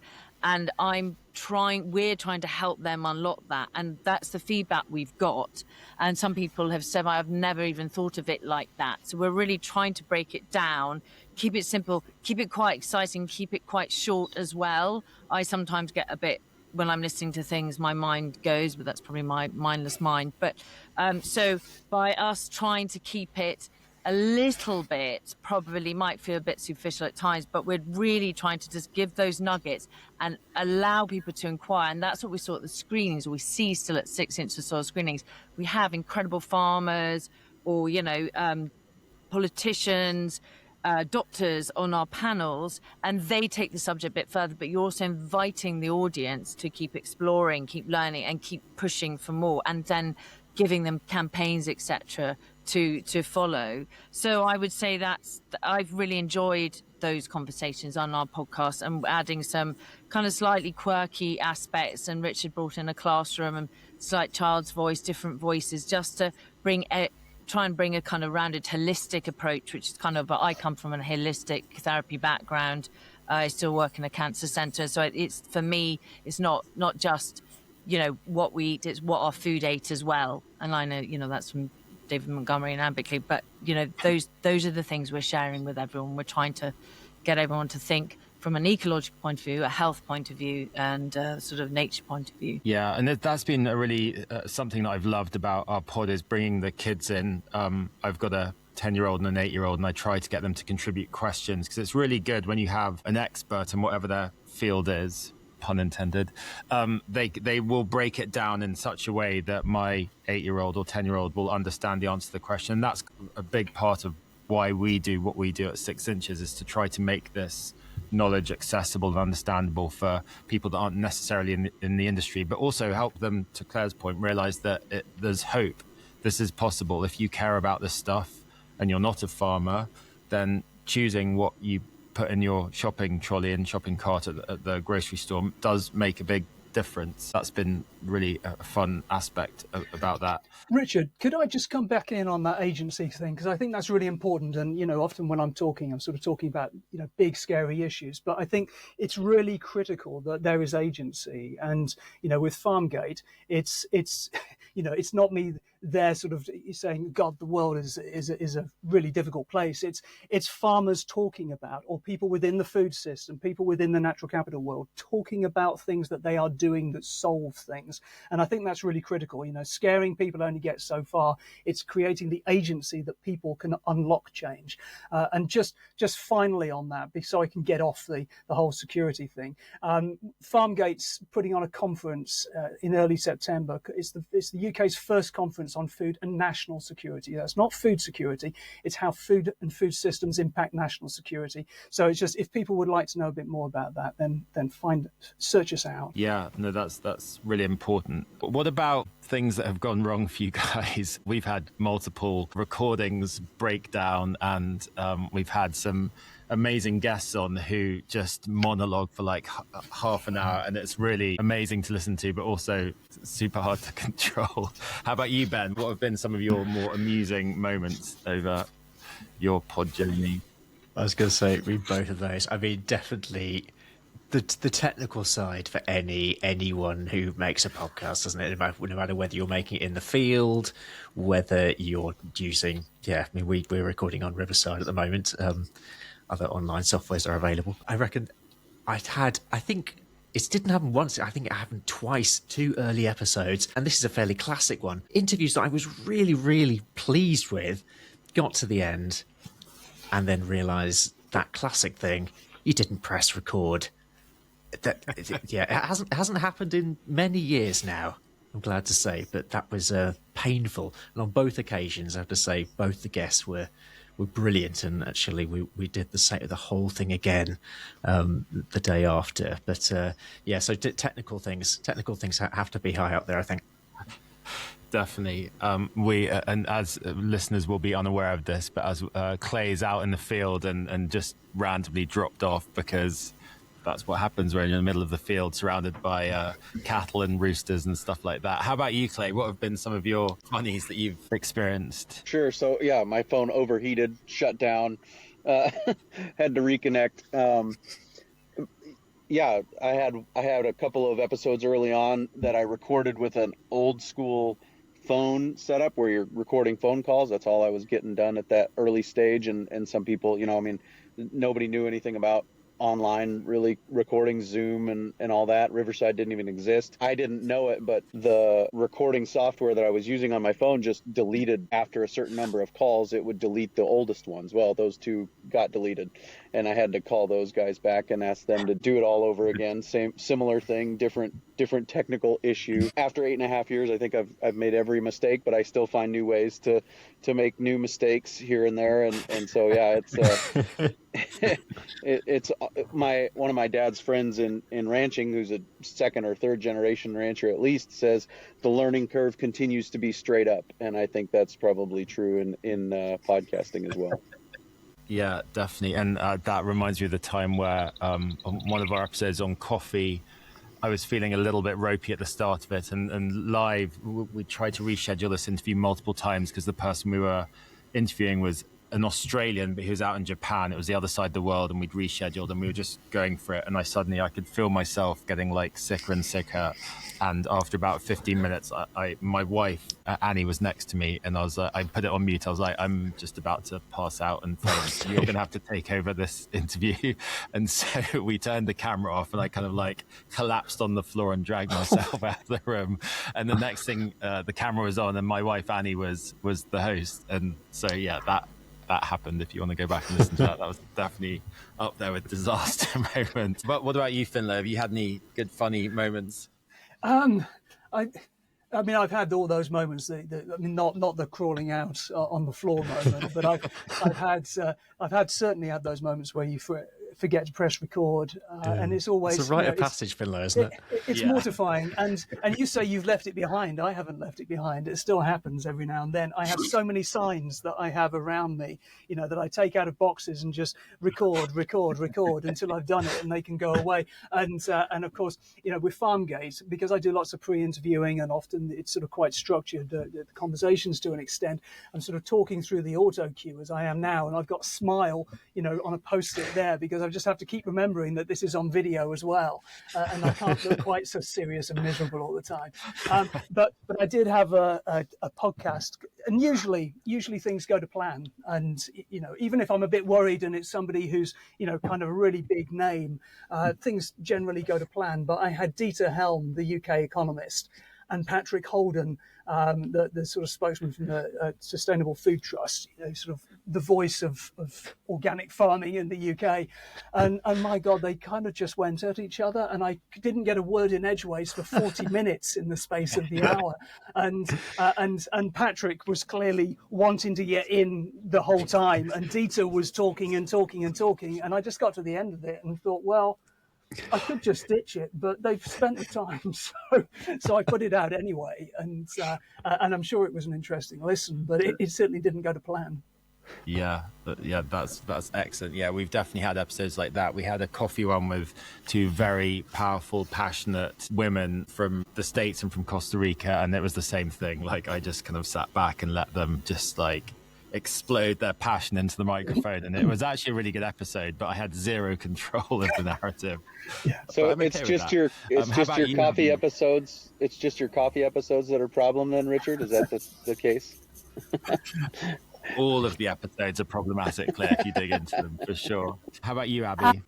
Speaker 8: and we're trying to help them unlock that. And that's the feedback we've got. And some people have said, I've never even thought of it like that. So we're really trying to break it down, keep it simple, keep it quite exciting, keep it quite short as well. I sometimes get a bit, when I'm listening to things, my mind goes, but that's probably my mindless mind. But so by us trying to keep it a little bit, probably might feel a bit superficial at times, but we're really trying to just give those nuggets and allow people to inquire. And that's what we saw at the screenings, or we see still at 6 Inches of Soil screenings. We have incredible farmers or, politicians, doctors on our panels, and they take the subject a bit further, but you're also inviting the audience to keep exploring, keep learning, and keep pushing for more, and then giving them campaigns, etc., to follow. So I would say I've really enjoyed those conversations on our podcast, and adding some kind of slightly quirky aspects, and Richard brought in a classroom and slight child's voice, different voices, just to try and bring a kind of rounded holistic approach, which is kind of, I come from a holistic therapy background. I still work in a cancer centre, so it's, for me, it's not just what we eat, it's what our food ate as well. And I know that's from David Montgomery and Ambickley, but those are the things we're sharing with everyone. We're trying to get everyone to think from an ecological point of view, a health point of view, and sort of nature point of view.
Speaker 9: Yeah, and that's been a really something that I've loved about our pod, is bringing the kids in. I've got a 10-year-old and an 8-year-old, and I try to get them to contribute questions, because it's really good when you have an expert in whatever their field is, pun intended. They will break it down in such a way that my 8-year-old or 10-year-old will understand the answer to the question. And that's a big part of why we do what we do at 6 Inches, is to try to make this knowledge accessible and understandable for people that aren't necessarily in the industry, but also help them, to Claire's point, realize that there's hope. This is possible. If you care about this stuff and you're not a farmer, then choosing what you put in your shopping trolley and shopping cart at the grocery store does make a big difference. That's been really a fun aspect about that.
Speaker 1: Richard, could I just come back in on that agency thing? Because I think that's really important. And, often when I'm talking, I'm sort of talking about, big, scary issues. But I think it's really critical that there is agency. And, with Farmgate, it's not me they're sort of saying, God, the world is a really difficult place. It's farmers talking about, or people within the food system, people within the natural capital world, talking about things that they are doing that solve things. And I think that's really critical. Scaring people only gets so far. It's creating the agency that people can unlock change. And just finally on that, so I can get off the whole security thing, Farmgate's putting on a conference in early September. It's the UK's first conference on food and national security. That's not food security. It's how food and food systems impact national security. So it's just, if people would like to know a bit more about that, then search us out.
Speaker 9: Yeah, no, that's really important. But what about things that have gone wrong for you guys? We've had multiple recordings break down, and we've had some amazing guests on who just monologue for like half an hour, and it's really amazing to listen to, but also super hard to control. How about you, Ben? What have been some of your more amusing moments over your pod journey?
Speaker 5: I was going to say, read both of those. I mean, definitely the technical side for anyone who makes a podcast, doesn't it? No matter whether you're making it in the field, whether you're using, we're recording on Riverside at the moment. Other online softwares are available. I reckon I think it didn't happen once. I think it happened twice, 2 early episodes. And this is a fairly classic one. Interviews that I was really, really pleased with, got to the end, and then realised that classic thing, you didn't press record. It hasn't happened in many years now, I'm glad to say, but that was painful. And on both occasions, I have to say, both the guests were brilliant, and actually we did the whole thing again the day after. But so technical things have to be high up there, I think.
Speaker 9: Definitely. And as listeners will be unaware of this, but as Clay's out in the field and just randomly dropped off, because that's what happens when you're in the middle of the field surrounded by cattle and roosters and stuff like that. How about you, Clay? What have been some of your funnies that you've experienced?
Speaker 3: Sure. So yeah, my phone overheated, shut down, had to reconnect. I had a couple of episodes early on that I recorded with an old school phone setup where you're recording phone calls. That's all I was getting done at that early stage. And some people, nobody knew anything about online really recording, Zoom and all that. Riverside didn't even exist. I didn't know it, but the recording software that I was using on my phone just deleted after a certain number of calls. It would delete the oldest ones. Well, those 2 got deleted, and I had to call those guys back and ask them to do it all over again. Similar thing, different technical issue. After 8.5 years, I think I've made every mistake, but I still find new ways to make new mistakes here and there. And so, yeah, it's one of my dad's friends in ranching, who's a 2nd or 3rd generation rancher at least, says the learning curve continues to be straight up. And I think that's probably true in podcasting as well.
Speaker 9: Yeah, definitely. And that reminds me of the time where on one of our episodes on coffee, I was feeling a little bit ropey at the start of it, and live we tried to reschedule this interview multiple times because the person we were interviewing was an Australian, but he was out in Japan. It was the other side of the world, and we'd rescheduled, and we were just going for it. And I could feel myself getting like sicker and sicker. And after about 15 minutes, my wife Annie was next to me, and I put it on mute. I was like, I'm just about to pass out, and so you're going to have to take over this interview. And so we turned the camera off, and I kind of like collapsed on the floor and dragged myself out of the room. And the next thing, the camera was on, and my wife Annie was the host. And so yeah, that happened. If you want to go back and listen to that was definitely up there with disaster moments. But what about you, Ffinlo? Have you had any good funny moments?
Speaker 1: I mean, I've had all those moments. Not the crawling out on the floor moment, but I've certainly had those moments where you forget to press record, and it's always
Speaker 5: it's a rite of passage, Ffinlo, isn't it?
Speaker 1: It's mortifying, and you say you've left it behind. I haven't left it behind. It still happens every now and then. I have so many signs that I have around me, that I take out of boxes and just record until I've done it, and they can go away. And of course, with Farmgate, because I do lots of pre-interviewing, and often it's sort of quite structured, the conversations to an extent. I'm sort of talking through the auto cue as I am now, and I've got smile, on a post-it there because I just have to keep remembering that this is on video as well, and I can't look quite so serious and miserable all the time. But I did have a podcast, and usually things go to plan. And even if I'm a bit worried and it's somebody who's kind of a really big name, things generally go to plan. But I had Dieter Helm, the UK economist, and Patrick Holden, the sort of spokesman from the Sustainable Food Trust, sort of the voice of organic farming in the UK. And my God, they kind of just went at each other, and I didn't get a word in edgeways for 40 minutes in the space of the hour. And Patrick was clearly wanting to get in the whole time, and Dieter was talking and talking and talking. And I just got to the end of it and thought, well, I could just ditch it, but they've spent the time, so I put it out anyway, and I'm sure it was an interesting listen, but it certainly didn't go to plan.
Speaker 9: Yeah, that's excellent. Yeah, we've definitely had episodes like that. We had a coffee one with two very powerful, passionate women from the States and from Costa Rica, and it was the same thing. Like, I just kind of sat back and let them just explode their passion into the microphone, and it was actually a really good episode, but I had zero control of the narrative.
Speaker 1: Yeah.
Speaker 3: So it's just your coffee episodes. It's just your coffee episodes that are a problem then, Richard? Is that the case?
Speaker 9: All of the episodes are problematic, Claire, if you dig into them, for sure. How about you, Abby?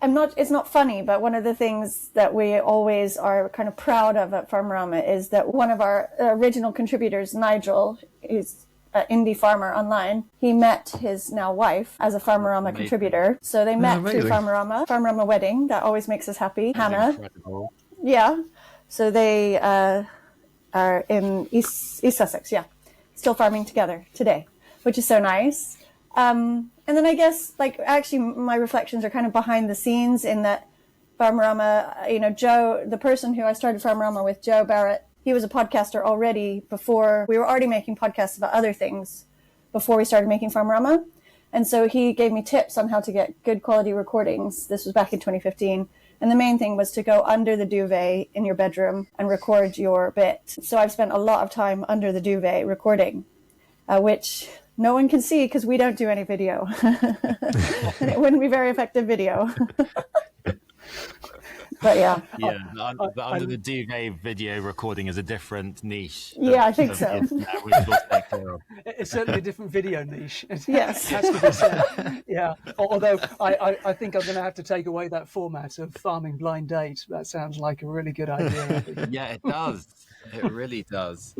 Speaker 4: It's not funny, but one of the things that we always are kind of proud of at Farmerama is that one of our original contributors, Nigel, is indie farmer online. He met his now wife as a Farmerama contributor. So they met through Farmerama wedding. That always makes us happy. Hannah. Incredible. Yeah. So they are in East Sussex. Yeah. Still farming together today, which is so nice. And then I guess actually my reflections are kind of behind the scenes in that Farmerama, Joe, the person who I started Farmerama with, Joe Barrett, he was a podcaster already before. We were already making podcasts about other things before we started making Farmerama. And so he gave me tips on how to get good quality recordings. This was back in 2015. And the main thing was to go under the duvet in your bedroom and record your bit. So I've spent a lot of time under the duvet recording, which no one can see because we don't do any video. And it wouldn't be very effective video. But yeah.
Speaker 9: Yeah, the under the duvet video recording is a different niche.
Speaker 4: Yeah, I think so.
Speaker 1: It's certainly a different video niche.
Speaker 4: Yes.
Speaker 1: Has to be said. Yeah. Although I think I'm going to have to take away that format of farming blind date. That sounds like a really good idea.
Speaker 9: Yeah, it does. It really does.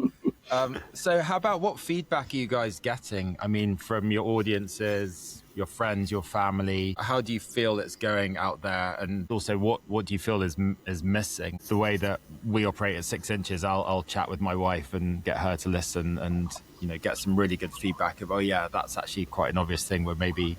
Speaker 9: So how about what feedback are you guys getting? I mean, from your audiences, your friends, your family. How do you feel it's going out there? And also, what do you feel is missing? The way that we operate at 6 Inches, I'll chat with my wife and get her to listen and, get some really good feedback of, oh yeah, that's actually quite an obvious thing we're maybe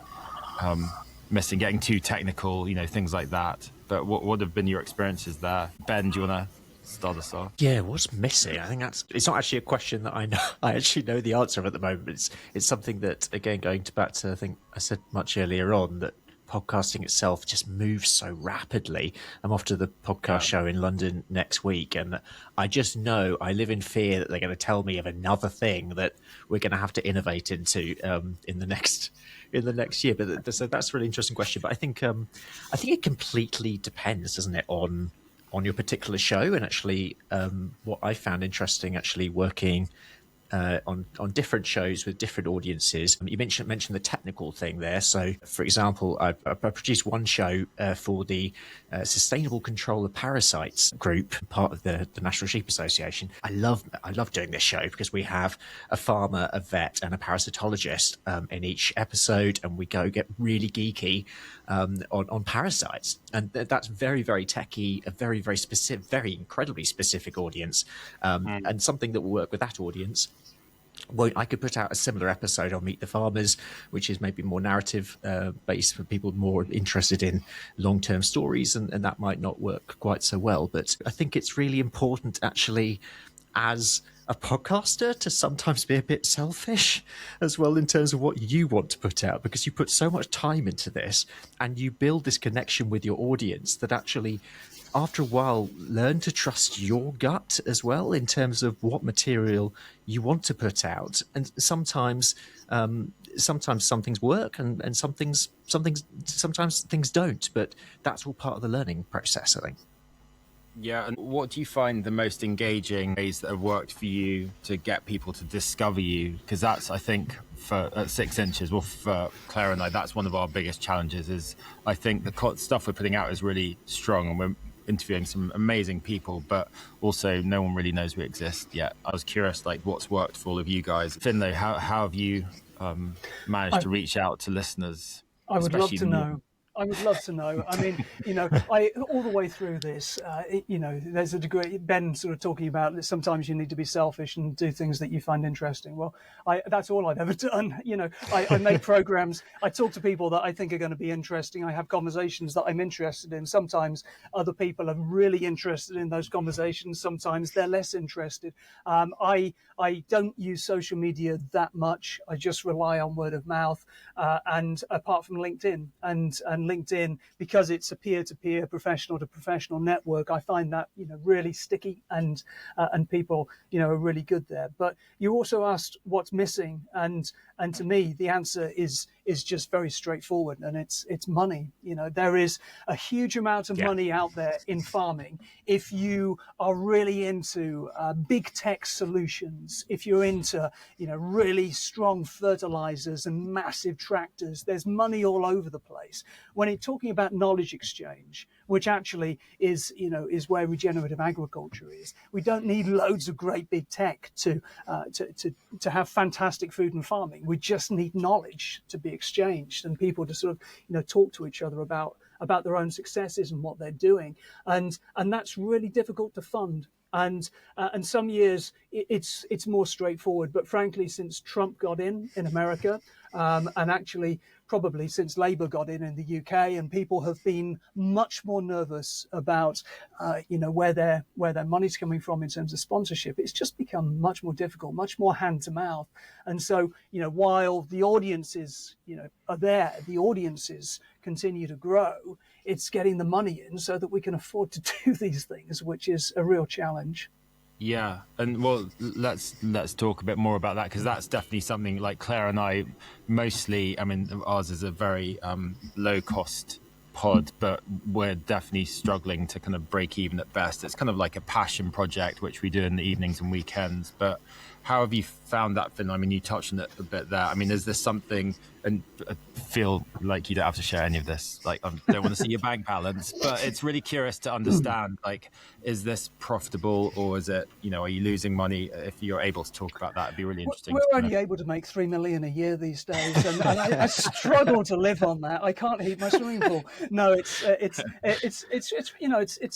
Speaker 9: missing, getting too technical, things like that. But what have been your experiences there? Ben, do you want to start us off?
Speaker 5: Yeah, what's missing? I think it's not actually a question that I actually know the answer of at the moment. It's something that, again, going back to, I think I said much earlier on, that podcasting itself just moves so rapidly. I'm off to the podcast show in London next week, and I just know I live in fear that they're going to tell me of another thing that we're going to have to innovate into in the next year. But so that's a really interesting question. But I think it completely depends, doesn't it, on your particular show. And actually what I found interesting actually working on different shows with different audiences. You mentioned the technical thing there. So, for example, I produced one show for the Sustainable Control of Parasites group, part of the National Sheep Association. I love doing this show because we have a farmer, a vet, and a parasitologist in each episode, and we get really geeky on parasites, and that's very, very techy, a very, very specific, very incredibly specific audience, and something that will work with that audience. Well, I could put out a similar episode on Meet the Farmers, which is maybe more narrative based for people more interested in long-term stories, and that might not work quite so well. But I think it's really important, actually, as a podcaster, to sometimes be a bit selfish as well in terms of what you want to put out, because you put so much time into this and you build this connection with your audience that actually, after a while, learn to trust your gut as well in terms of what material you want to put out. And sometimes sometimes some things work and sometimes things don't, but that's all part of the learning process, I think.
Speaker 9: Yeah, and what do you find the most engaging ways that have worked for you to get people to discover you? Because that's, I think, for 6 Inches, well, for Claire and I, that's one of our biggest challenges. Is I think the stuff we're putting out is really strong, and we're interviewing some amazing people, but also no one really knows we exist yet. I was curious, like, what's worked for all of you guys. Ffinlo, how have you managed to reach out to listeners?
Speaker 1: I would love to know. I would love to know. I mean, I all the way through this, there's a degree, Ben sort of talking about that sometimes you need to be selfish and do things that you find interesting. Well, that's all I've ever done. I make programs. I talk to people that I think are going to be interesting. I have conversations that I'm interested in. Sometimes other people are really interested in those conversations. Sometimes they're less interested. I don't use social media that much. I just rely on word of mouth. And apart from LinkedIn and LinkedIn, because it's a peer-to-peer, professional-to-professional network, I find that really sticky, and people are really good there. But you also asked what's missing, and to me the answer is just very straightforward, and it's money. There is a huge amount of money out there in farming if you are really into big tech solutions, if you're into really strong fertilizers and massive tractors. There's money all over the place. When it's talking about knowledge exchange, which actually is where regenerative agriculture is, we don't need loads of great big tech to have fantastic food and farming. We just need knowledge to be exchanged, and people to sort of talk to each other about their own successes and what they're doing, and that's really difficult to fund. And some years it's more straightforward, but frankly, since Trump got in America, and actually probably since Labour got in the UK, and people have been much more nervous about where their money's coming from in terms of sponsorship, it's just become much more difficult, much more hand to mouth. And so while the audiences are there, the audiences continue to grow, it's getting the money in so that we can afford to do these things, which is a real challenge.
Speaker 9: Yeah, and well, let's talk a bit more about that, because that's definitely something like Claire and I mostly. I mean, ours is a very low cost pod, but we're definitely struggling to kind of break even at best. It's kind of like a passion project which we do in the evenings and weekends. But how have you found that, Finn? I mean, you touched on it a bit there. I mean, is this something, and I feel like you don't have to share any of this, like I don't want to see your bank balance, but it's really curious to understand, like, is this profitable, or is it, are you losing money? If you're able to talk about that, it'd be really interesting.
Speaker 1: We're only able to make $3 million a year these days, and I struggle to live on that. I can't heat my swimming pool. No, it's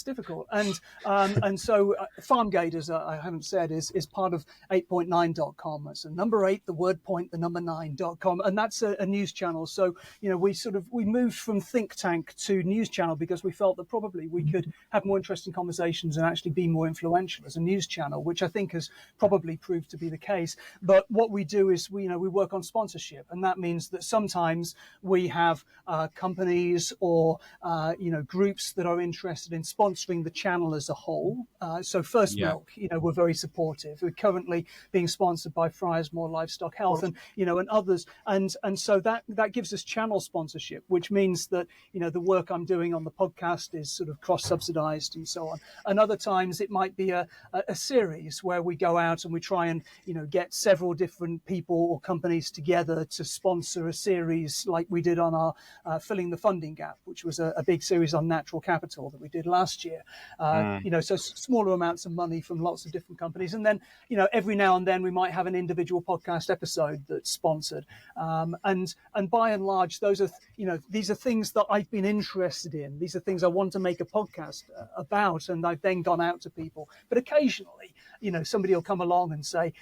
Speaker 1: difficult, and so Farmgate, as I haven't said, is part of 8.9.com. It's a number 8, the word point, the number 9.com, and that's a news channel. So we moved from think tank to news channel because we felt that probably we could have more interesting conversations and actually be more influential as a news channel, which I think has probably proved to be the case. But what we do is we work on sponsorship, and that means that sometimes we have companies or groups that are interested in sponsoring the channel as a whole. So First Milk, we're very supportive. We're currently being sponsored by Friarsmore Livestock Health, and and others, and so that gives us channel sponsorship, which means that the work I'm doing on the podcast is sort of cross-subsidized and so on. And other times it might be a series where we go out and we try and get several different people or companies together to sponsor a series, like we did on our Filling the Funding Gap, which was a big series on natural capital that we did last year. So smaller amounts of money from lots of different companies, and then every now and then we might have an individual podcast episode that's sponsored, and by and large those are these are things that I've been interested in. These are things I want to make a podcast about, and I've then gone out to people. But occasionally somebody will come along and say,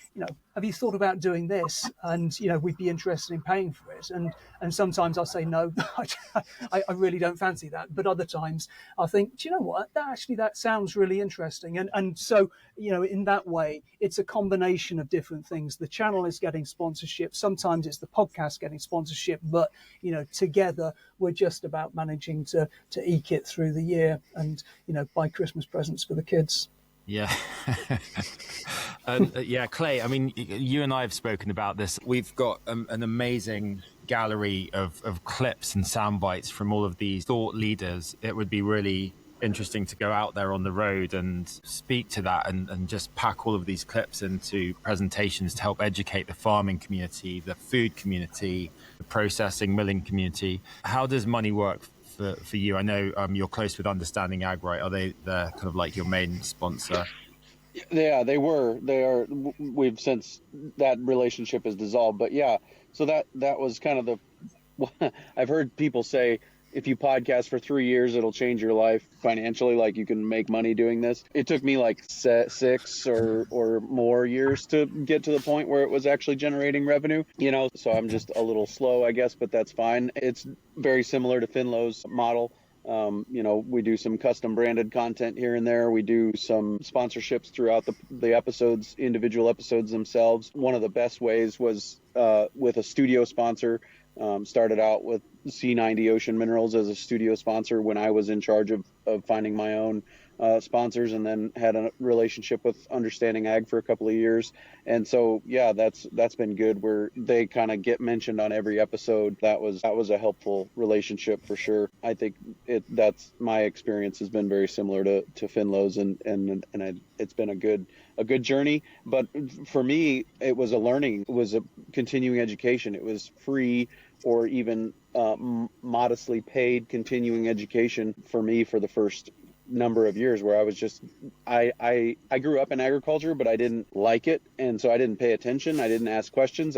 Speaker 1: have you thought about doing this? And we'd be interested in paying for it, and sometimes I'll say no, I really don't fancy that. But other times I think, do you know what, that sounds really interesting, and so in that way it's a combination of different things. The channel is getting sponsorship, sometimes it's the podcast getting sponsorship, but together we're just about managing to eke it through the year and buy Christmas presents for the kids.
Speaker 9: Yeah. And yeah, Clay, I mean, you and I have spoken about this. We've got an amazing gallery of clips and sound bites from all of these thought leaders. It would be really interesting to go out there on the road and speak to that and just pack all of these clips into presentations to help educate the farming community, the food community, the processing, milling community. How does money work for you? I know you're close with Understanding Ag, right? Are they kind of like your main sponsor?
Speaker 3: Yeah, they are. We've since that relationship is dissolved, but yeah, so that was kind of the I've heard people say, if you podcast for 3 years, it'll change your life financially. Like, you can make money doing this. It took me like 6 or more years to get to the point where it was actually generating revenue, so I'm just a little slow, I guess, but that's fine. It's very similar to Ffinlo's model. We do some custom branded content here and there. We do some sponsorships throughout the episodes, individual episodes themselves. One of the best ways was with a studio sponsor. Started out with C90 Ocean Minerals as a studio sponsor when I was in charge of finding my own sponsors, and then had a relationship with Understanding Ag for a couple of years. And so, yeah, that's been good, where they kind of get mentioned on every episode. That was a helpful relationship for sure. I think that's my experience has been very similar to Ffinlo's, and it's been a good journey. But for me, it was it was a continuing education. It was free or even modestly paid continuing education for me for the first number of years, where I was just I grew up in agriculture, but I didn't like it, and so I didn't pay attention. I didn't ask questions.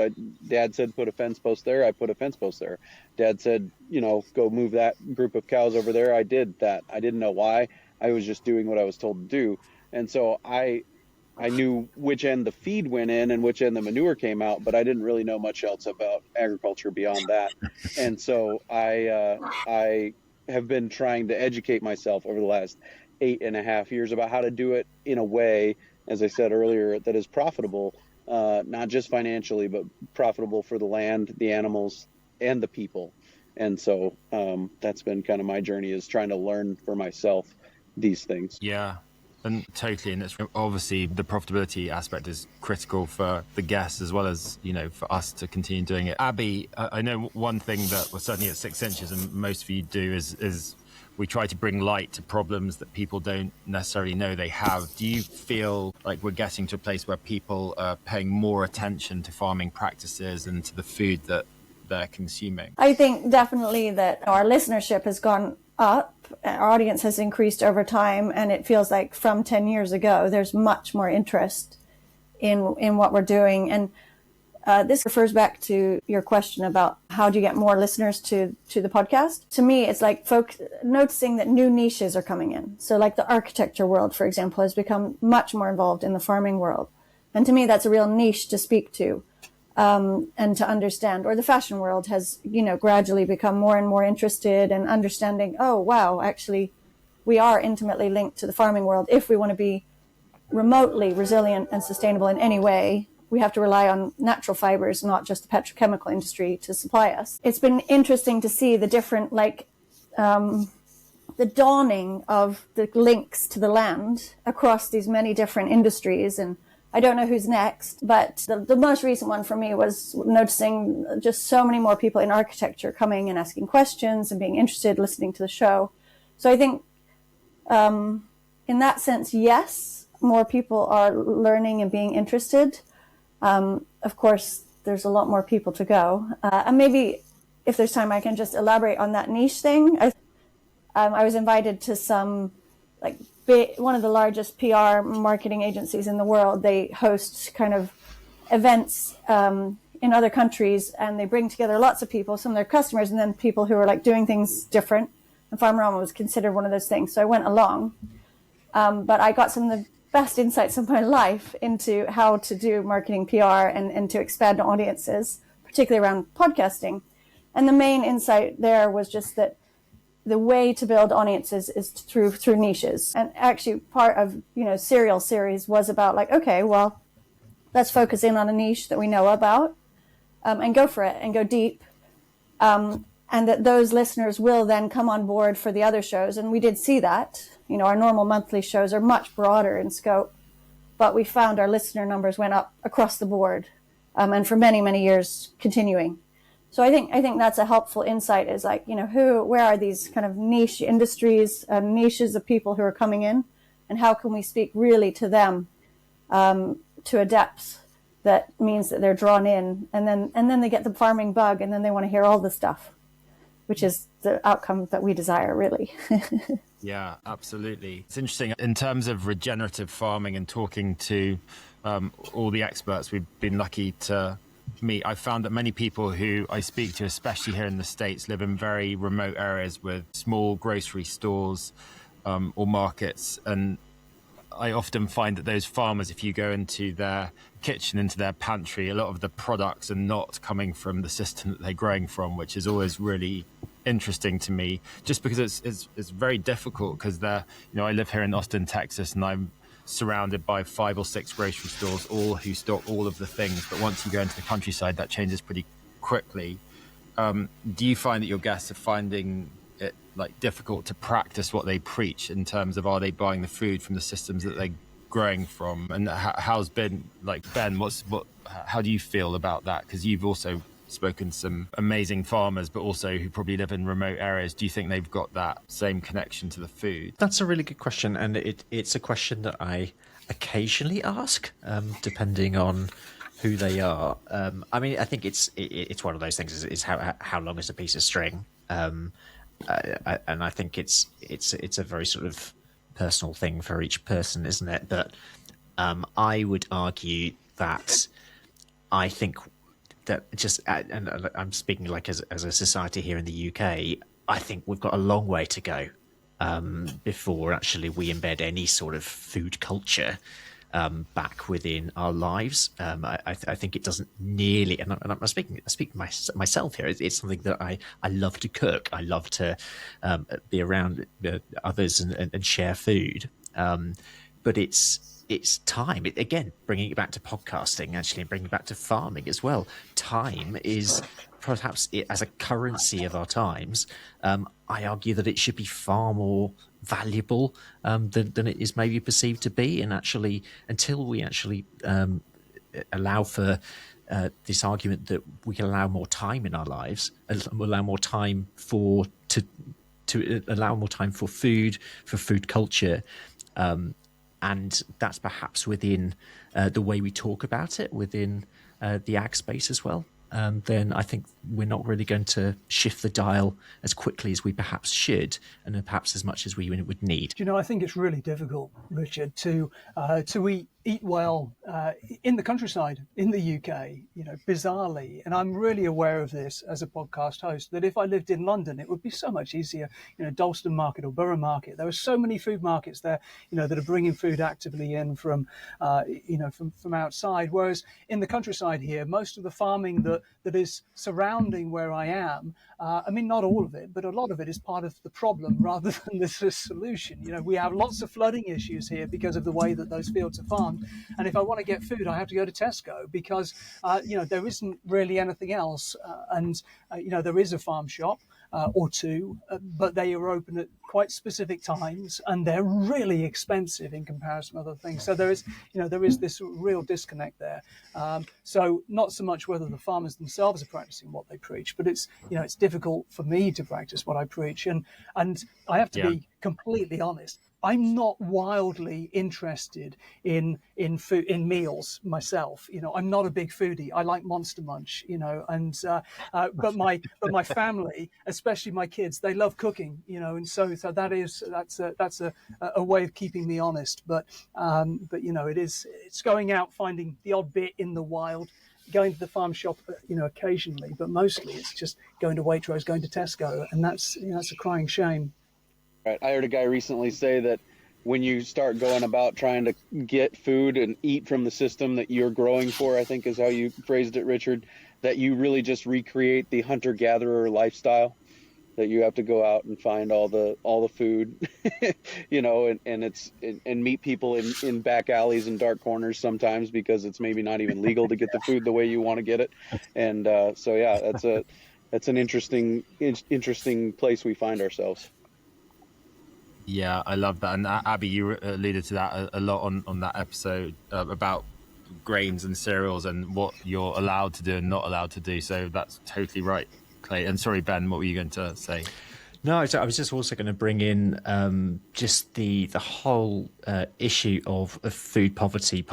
Speaker 3: Dad said put a fence post there, I put a fence post there. Dad said, go move that group of cows over there, I did that. I didn't know why. I was just doing what I was told to do. And so I knew which end the feed went in and which end the manure came out, but I didn't really know much else about agriculture beyond that. And so I have been trying to educate myself over the last 8.5 years about how to do it in a way, as I said earlier, that is profitable, not just financially, but profitable for the land, the animals, and the people. And so that's been kind of my journey, is trying to learn for myself these things.
Speaker 9: Yeah. And totally, and it's obviously the profitability aspect is critical for the guests as well as for us to continue doing it. Abby, I know one thing that we're certainly at 6 Inches, and most of you do, is we try to bring light to problems that people don't necessarily know they have. Do you feel like we're getting to a place where people are paying more attention to farming practices and to the food that they're consuming?
Speaker 4: I think definitely that our listenership has gone up. Our audience has increased over time, and it feels like from 10 years ago, there's much more interest in what we're doing. And this refers back to your question about how do you get more listeners to the podcast. To me, it's like noticing that new niches are coming in. So like the architecture world, for example, has become much more involved in the farming world. And to me, that's a real niche to speak to. And to understand, or the fashion world has, gradually become more and more interested in understanding, oh, wow, actually, we are intimately linked to the farming world. If we want to be remotely resilient and sustainable in any way, we have to rely on natural fibers, not just the petrochemical industry to supply us. It's been interesting to see the different, the dawning of the links to the land across these many different industries. And I don't know who's next, but the most recent one for me was noticing just so many more people in architecture coming and asking questions and being interested, listening to the show. So I think in that sense, yes, more people are learning and being interested. Of course, there's a lot more people to go. And maybe if there's time, I can just elaborate on that niche thing. I was invited to some one of the largest PR marketing agencies in the world. They host kind of events in other countries, and they bring together lots of people, some of their customers, and then people who are doing things different. And Farmerama was considered one of those things. So I went along, but I got some of the best insights of my life into how to do marketing PR and to expand audiences, particularly around podcasting. And the main insight there was just that the way to build audiences is through niches. And actually part of, serial series was about okay, well, let's focus in on a niche that we know about, and go for it and go deep. And that those listeners will then come on board for the other shows. And we did see that, You know, our normal monthly shows are much broader in scope, but we found our listener numbers went up across the board, and for many, many years continuing. So I think that's a helpful insight, is like, you know, where are these kind of niche industries, niches of people who are coming in, and how can we speak really to them to a depth that means that they're drawn in, and then they get the farming bug, and then they want to hear all the stuff, which is the outcome that we desire, really.
Speaker 9: Yeah, absolutely. It's interesting in terms of regenerative farming and talking to all the experts we've been lucky to meet. I've found that many people who I speak to, especially here in the States, live in very remote areas with small grocery stores or markets. And I often find that those farmers, if you go into their kitchen, into their pantry, a lot of the products are not coming from the system that they're growing from, which is always really interesting to me, just because it's very difficult, because they're, you know, I live here in Austin, Texas, and I'm surrounded by 5 or 6 grocery stores, all who stock all of the things. But once you go into the countryside, that changes pretty quickly. Do you find that your guests are finding it like difficult to practice what they preach in terms of, are they buying the food from the systems that they're growing from? And how's been, like, Ben, how do you feel about that? Because you've also spoken to some amazing farmers, but also who probably live in remote areas. Do you think they've got that same connection to the food?
Speaker 5: That's a really good question, and it's a question that I occasionally ask, depending on who they are. I mean, I think it's one of those things. Is how long is a piece of string? And I think it's a very sort of personal thing for each person, isn't it? But I would argue that I think that and I'm speaking like as a society here in the UK, I think we've got a long way to go before actually we embed any sort of food culture back within our lives. I think it doesn't nearly, and I'm speaking myself here. It's something that I love to cook. I love to be around others and share food. But it's time. Again, bringing it back to podcasting, actually, and bringing it back to farming as well. Time is perhaps, as a currency of our times, I argue that it should be far more valuable than it is maybe perceived to be. And actually, until we actually allow for this argument that we can allow more time in our lives, allow more time for allow more time for food culture, and that's perhaps within the way we talk about it within the ag space as well, then I think we're not really going to shift the dial as quickly as we perhaps should, and perhaps as much as we would need.
Speaker 1: You know, I think it's really difficult, Richard, to eat well in the countryside in the UK, you know, bizarrely. And I'm really aware of this as a podcast host, that if I lived in London, it would be so much easier. You know, Dalston Market or Borough Market, there are so many food markets there, you know, that are bringing food actively in from outside. Whereas in the countryside here, most of the farming that is surrounding where I am, I mean, not all of it, but a lot of it is part of the problem rather than the solution. You know, we have lots of flooding issues here because of the way that those fields are farmed. And if I want to get food, I have to go to Tesco because, you know, there isn't really anything else. You know, there is a farm shop or two, but they are open at quite specific times and they're really expensive in comparison to other things. So there is this real disconnect there. So not so much whether the farmers themselves are practicing what they preach, but it's difficult for me to practice what I preach. And I have to be completely honest. I'm not wildly interested in food, in meals myself. You know, I'm not a big foodie. I like Monster Munch, you know, and but my family, especially my kids, they love cooking, you know, and so that's a way of keeping me honest. But you know, it's going out finding the odd bit in the wild, going to the farm shop, you know, occasionally, but mostly it's just going to Waitrose, going to Tesco, and that's a crying shame.
Speaker 3: Right. I heard a guy recently say that when you start going about trying to get food and eat from the system that you're growing for, I think is how you phrased it, Richard, that you really just recreate the hunter-gatherer lifestyle, that you have to go out and find all the food, you know, and meet people in back alleys and dark corners sometimes because it's maybe not even legal to get the food the way you want to get it. And so, yeah, that's an interesting place we find ourselves.
Speaker 9: Yeah, I love that. And Abby, you alluded to that a lot on that episode about grains and cereals and what you're allowed to do and not allowed to do. So that's totally right, Clay. And sorry, Ben, what were you going to say?
Speaker 5: No, I was just also going to bring in just the whole issue of food poverty,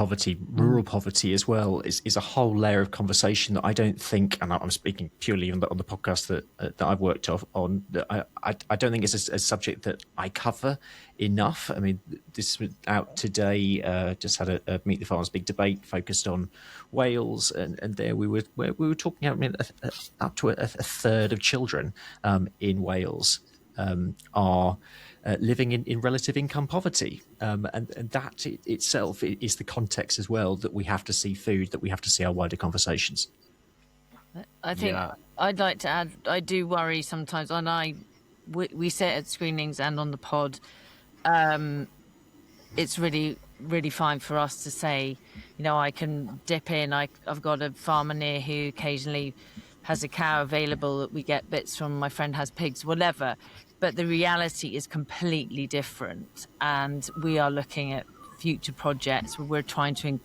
Speaker 5: rural poverty as well is a whole layer of conversation that I don't think, and I'm speaking purely on the podcast that I've worked on, that I don't think it's a subject that I cover enough. I mean, this was out today. Just had a Meet the Farmers big debate focused on Wales, and there we were talking about up to a third of children in Wales are living in relative income poverty, and that itself is the context as well that we have to see food, that we have to see our wider conversations.
Speaker 8: I think I'd like to add, I do worry sometimes, and we say it at screenings and on the pod. It's really fine for us to say, I can dip in. I've got a farmer near who occasionally has a cow available that we get bits from. My friend has pigs, whatever. But the reality is completely different. And we are looking at future projects where we're trying to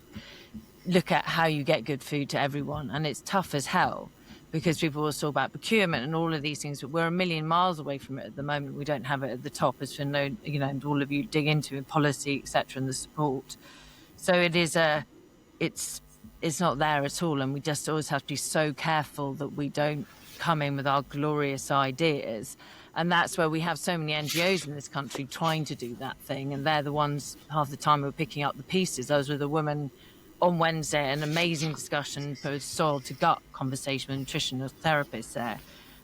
Speaker 8: look at how you get good food to everyone. And it's tough as hell because people will talk about procurement and all of these things, but we're a million miles away from it at the moment. We don't have it at the top, as Ffinlo, and all of you dig into in policy, etc., and the support. So it's not there at all, and we just always have to be so careful that we don't come in with our glorious ideas. And that's where we have so many NGOs in this country trying to do that thing, and they're the ones half the time who are picking up the pieces. I was with a woman on Wednesday, an amazing discussion for soil to gut conversation with nutritional therapists there.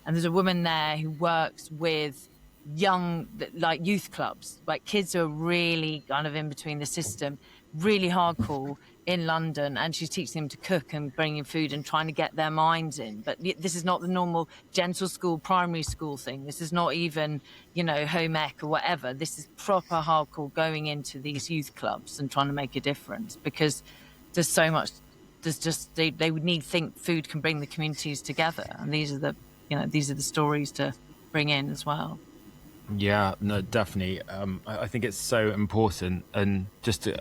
Speaker 8: And there's a woman there who works with young, like youth clubs, like kids who are really kind of in between the system, really hardcore in London, and she's teaching them to cook and bringing food and trying to get their minds in. But this is not the normal gentle school, primary school thing. This is not even, home ec or whatever. This is proper hardcore going into these youth clubs and trying to make a difference, because there's so much, they would need to think food can bring the communities together. And these are the stories to bring in as well.
Speaker 9: Yeah, no, definitely. I think it's so important. And just to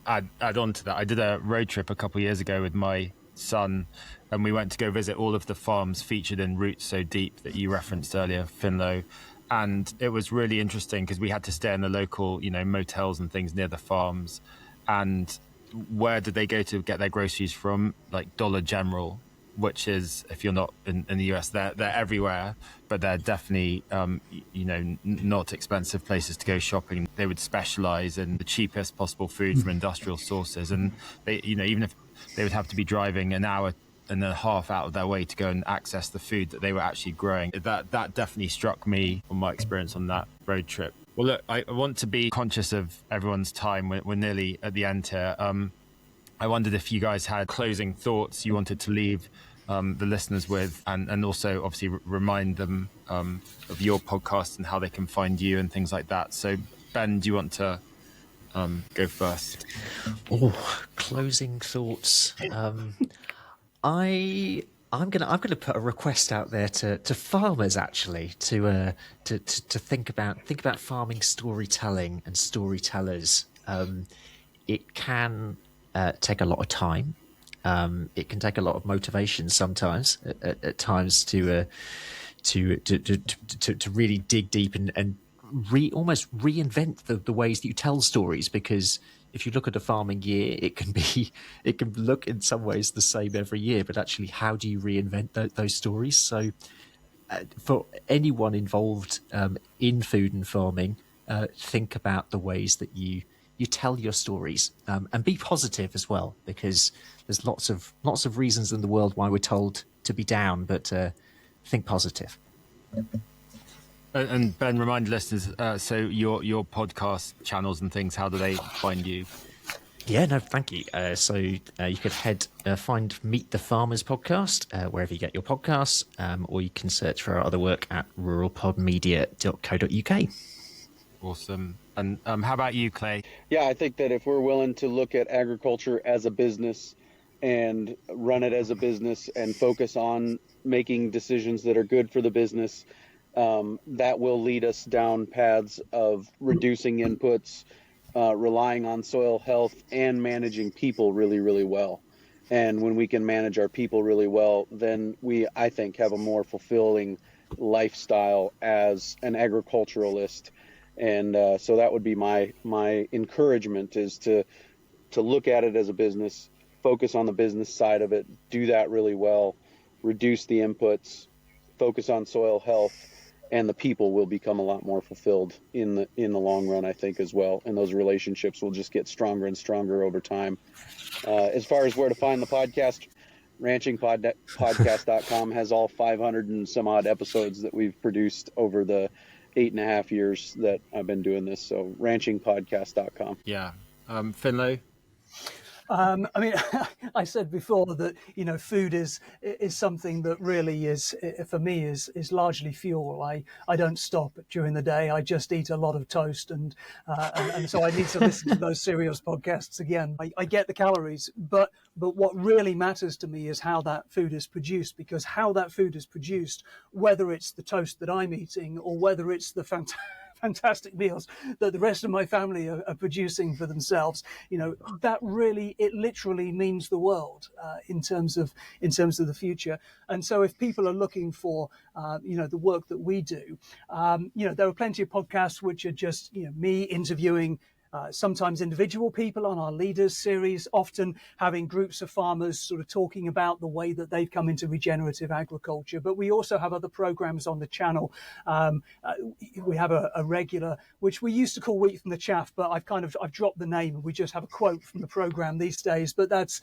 Speaker 9: add on to that, I did a road trip a couple of years ago with my son, and we went to go visit all of the farms featured in Roots So Deep that you referenced earlier, Ffinlo. And it was really interesting because we had to stay in the local, motels and things near the farms. And where did they go to get their groceries from? Like Dollar General, which is, if you're not in the US, they're everywhere, but they're definitely, not expensive places to go shopping. They would specialize in the cheapest possible food from industrial sources. And they, even if they would have to be driving an hour and a half out of their way to go and access the food that they were actually growing, that definitely struck me on my experience on that road trip. Well, look, I want to be conscious of everyone's time. We're nearly at the end here. I wondered if you guys had closing thoughts you wanted to leave the listeners with, and also obviously remind them of your podcast and how they can find you and things like that. So, Ben, do you want to go first?
Speaker 5: Oh, closing thoughts. I'm gonna put a request out there to farmers actually to think about farming storytelling and storytellers. It can take a lot of time. It can take a lot of motivation sometimes. At times to really dig deep and almost reinvent the ways that you tell stories, because if you look at a farming year, it can look in some ways the same every year, but actually how do you reinvent those stories? So for anyone involved in food and farming, think about the ways that you tell your stories, and be positive as well, because there's lots of reasons in the world why we're told to be down, but think positive.
Speaker 9: And Ben, remind listeners, so your podcast channels and things, how do they find you?
Speaker 5: Yeah, no, thank you. So you could find Meet the Farmers podcast wherever you get your podcasts, or you can search for our other work at ruralpodmedia.co.uk.
Speaker 9: Awesome. And how about you, Clay?
Speaker 3: Yeah, I think that if we're willing to look at agriculture as a business and run it as a business and focus on making decisions that are good for the business, that will lead us down paths of reducing inputs, relying on soil health, and managing people really, really well. And when we can manage our people really well, then we, I think, have a more fulfilling lifestyle as an agriculturalist. And so that would be my encouragement, is to look at it as a business, focus on the business side of it, do that really well, reduce the inputs, focus on soil health, and the people will become a lot more fulfilled in the long run, I think, as well. And those relationships will just get stronger and stronger over time. As far as where to find the podcast, ranchingpodcast.com has all 500 and some odd episodes that we've produced over the 8.5 years that I've been doing this. So ranchingpodcast.com.
Speaker 9: Yeah. Ffinlo?
Speaker 1: I mean, I said before that, food is something that really is, for me, is largely fuel. I don't stop during the day. I just eat a lot of toast, and so I need to listen to those cereals podcasts again. I get the calories, but what really matters to me is how that food is produced, because how that food is produced, whether it's the toast that I'm eating or whether it's the fantastic meals that the rest of my family are producing for themselves, that really, it literally means the world in terms of the future. And so if people are looking for the work that we do, there are plenty of podcasts which are just me interviewing sometimes individual people on our Leaders series, often having groups of farmers sort of talking about the way that they've come into regenerative agriculture. But we also have other programs on the channel. We have a regular, which we used to call Wheat from the Chaff, but I've dropped the name, and we just have a quote from the program these days. But that's,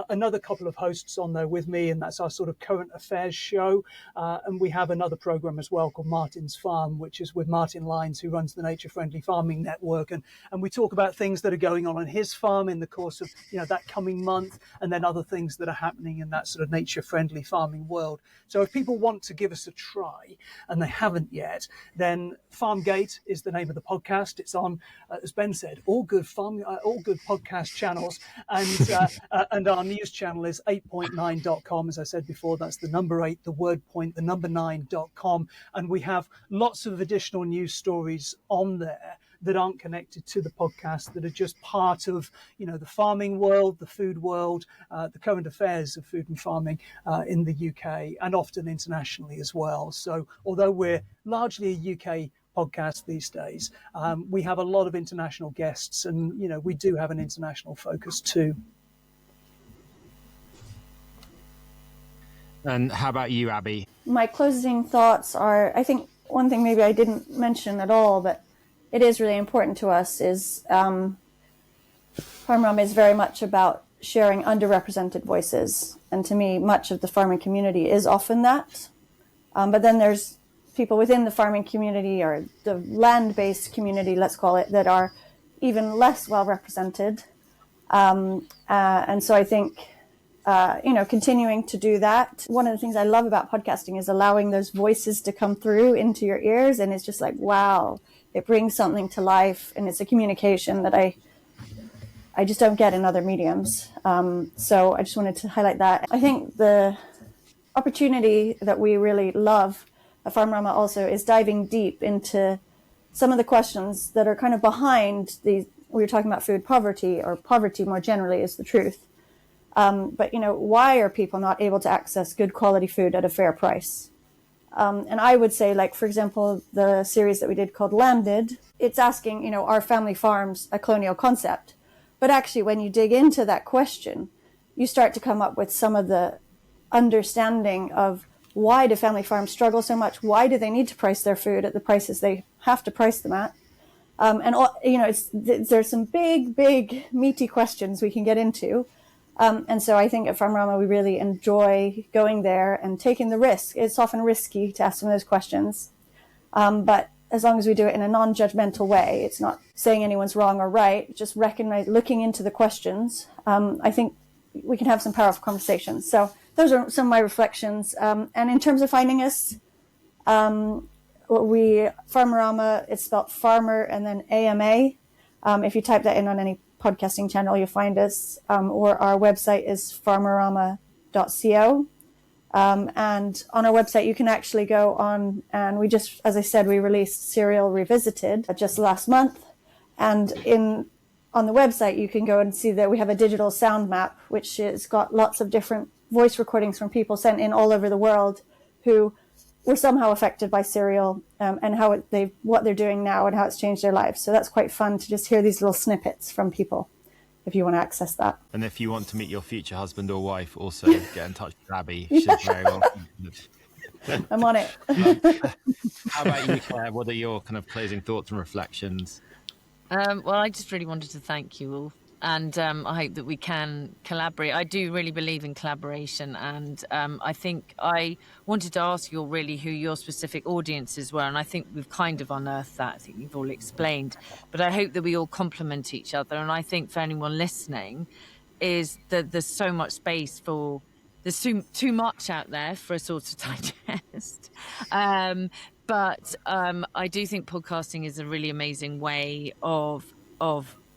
Speaker 1: another couple of hosts on there with me, and that's our sort of current affairs show. And we have another program as well called Martin's Farm, which is with Martin Lyons, who runs the Nature Friendly Farming Network. And we talk about things that are going on his farm in the course of that coming month, and then other things that are happening in that sort of nature-friendly farming world. So if people want to give us a try, and they haven't yet, then Farmgate is the name of the podcast. It's on, as Ben said, all good podcast channels, and our news channel is 8.9.com. As I said before, that's the number 8, the word point, the number 9.com, and we have lots of additional news stories on there that aren't connected to the podcast, that are just part of, the farming world, the food world, the current affairs of food and farming in the UK, and often internationally as well. So although we're largely a UK podcast these days, we have a lot of international guests, and, we do have an international focus too.
Speaker 9: And how about you, Abby?
Speaker 4: My closing thoughts are, I think one thing maybe I didn't mention at all, but it is really important to us, is Farmerama is very much about sharing underrepresented voices. And to me, much of the farming community is often that. But then there's people within the farming community, or the land-based community, let's call it, that are even less well represented. And so I think, continuing to do that. One of the things I love about podcasting is allowing those voices to come through into your ears. And it's just like, wow, it brings something to life, and it's a communication that I just don't get in other mediums. So I just wanted to highlight that. I think the opportunity that we really love at Farmerama also is diving deep into some of the questions that are kind of behind we were talking about food poverty, or poverty more generally is the truth. But, why are people not able to access good quality food at a fair price? And I would say, like, for example, the series that we did called Landed, it's asking, are family farms a colonial concept? But actually, when you dig into that question, you start to come up with some of the understanding of why do family farms struggle so much? Why do they need to price their food at the prices they have to price them at? There's some big, meaty questions we can get into. And so I think at Farmerama, we really enjoy going there and taking the risk. It's often risky to ask some of those questions. But as long as we do it in a non-judgmental way, it's not saying anyone's wrong or right, just looking into the questions. I think we can have some powerful conversations. So those are some of my reflections. And in terms of finding us, Farmerama, it's spelled farmer and then AMA. If you type that in on any podcasting channel, you'll find us, or our website is farmerama.co. And on our website, you can actually go on, and we just, as I said, we released Cereal Revisited just last month. And on the website, you can go and see that we have a digital sound map, which has got lots of different voice recordings from people sent in all over the world who were somehow affected by cereal, and what they're doing now and how it's changed their lives. So that's quite fun to just hear these little snippets from people, if you want to access that.
Speaker 9: And if you want to meet your future husband or wife, also get in touch with Abby. She's very well.
Speaker 4: I'm on it.
Speaker 9: How about you, Claire? What are your kind of closing thoughts and reflections?
Speaker 8: Well, I just really wanted to thank you all. And I hope that we can collaborate. I do really believe in collaboration. And I think I wanted to ask you all really who your specific audiences were. And I think we've kind of unearthed that. I think you've all explained. But I hope that we all complement each other. And I think for anyone listening is that there's so much space for... There's too much out there for us all to digest. But I do think podcasting is a really amazing way of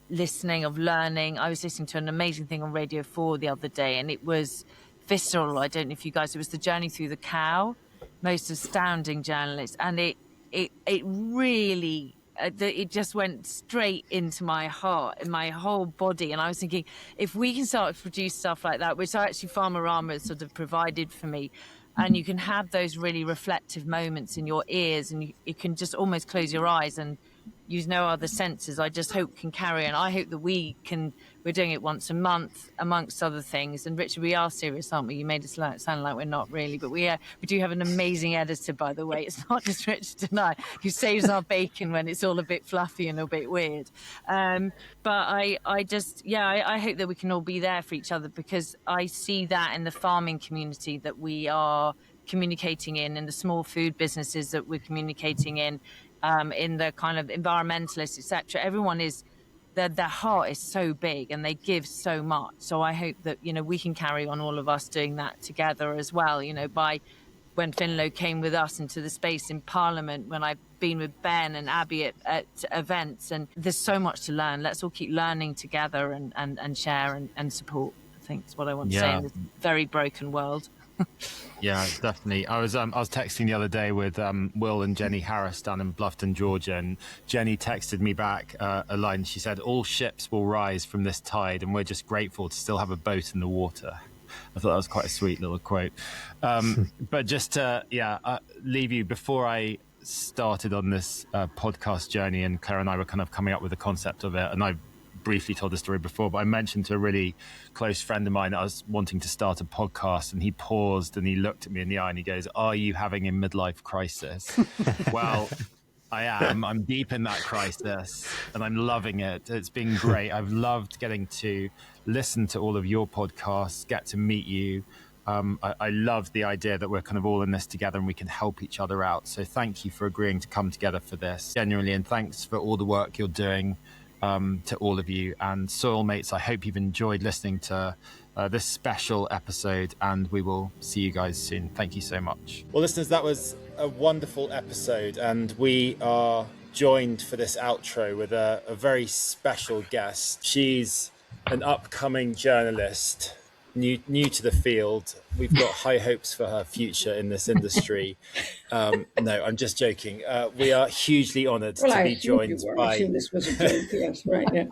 Speaker 8: listening, of learning. I was listening to an amazing thing on Radio 4 the other day, and it was visceral. I don't know if you guys, it was The Journey Through the Cow, most astounding journalist. And it really, it just went straight into my heart and my whole body. And I was thinking, if we can start to produce stuff like that, which actually Farmerama has sort of provided for me, and you can have those really reflective moments in your ears, and you can just almost close your eyes and use no other senses. I just hope can carry on. I hope that we're doing it once a month amongst other things. And Richard, we are serious, aren't we? You made us sound like we're not really, but we do have an amazing editor, by the way. It's not just Richard and I who saves our bacon when it's all a bit fluffy and a bit weird. But I hope that we can all be there for each other, because I see that in the farming community that we are communicating in the small food businesses that we're communicating in the kind of environmentalists, etc. Everyone is, their heart is so big and they give so much. So I hope that, we can carry on, all of us, doing that together as well. By when Ffinlo came with us into the space in Parliament, when I've been with Ben and Abby at events, and there's so much to learn. Let's all keep learning together and share and support. I think is what I want to say in this very broken world.
Speaker 9: Yeah, definitely. I was texting the other day with Will and Jenny Harris down in Bluffton, Georgia, and Jenny texted me back a line. She said, "All ships will rise from this tide, and we're just grateful to still have a boat in the water." I thought that was quite a sweet little quote. But just to leave you, before I started on this podcast journey, and Claire and I were kind of coming up with the concept of it, and I briefly told the story before, but I mentioned to a really close friend of mine that I was wanting to start a podcast, and he paused and he looked at me in the eye and he goes, "Are you having a midlife crisis?" Well, I am. I'm deep in that crisis and I'm loving it. It's been great. I've loved getting to listen to all of your podcasts, get to meet you. I love the idea that we're kind of all in this together and we can help each other out. So thank you for agreeing to come together for this, genuinely, and thanks for all the work you're doing. To all of you and Soil Mates, I hope you've enjoyed listening to this special episode, and we will see you guys soon. Thank you so much.
Speaker 2: Well, listeners, that was a wonderful episode, and we are joined for this outro with a very special guest. She's an upcoming journalist, new to the field. We've got high hopes for her future in this industry. No, I'm just joking. We are hugely honoured to be joined by...
Speaker 6: This was a joke. Yes, right, yeah.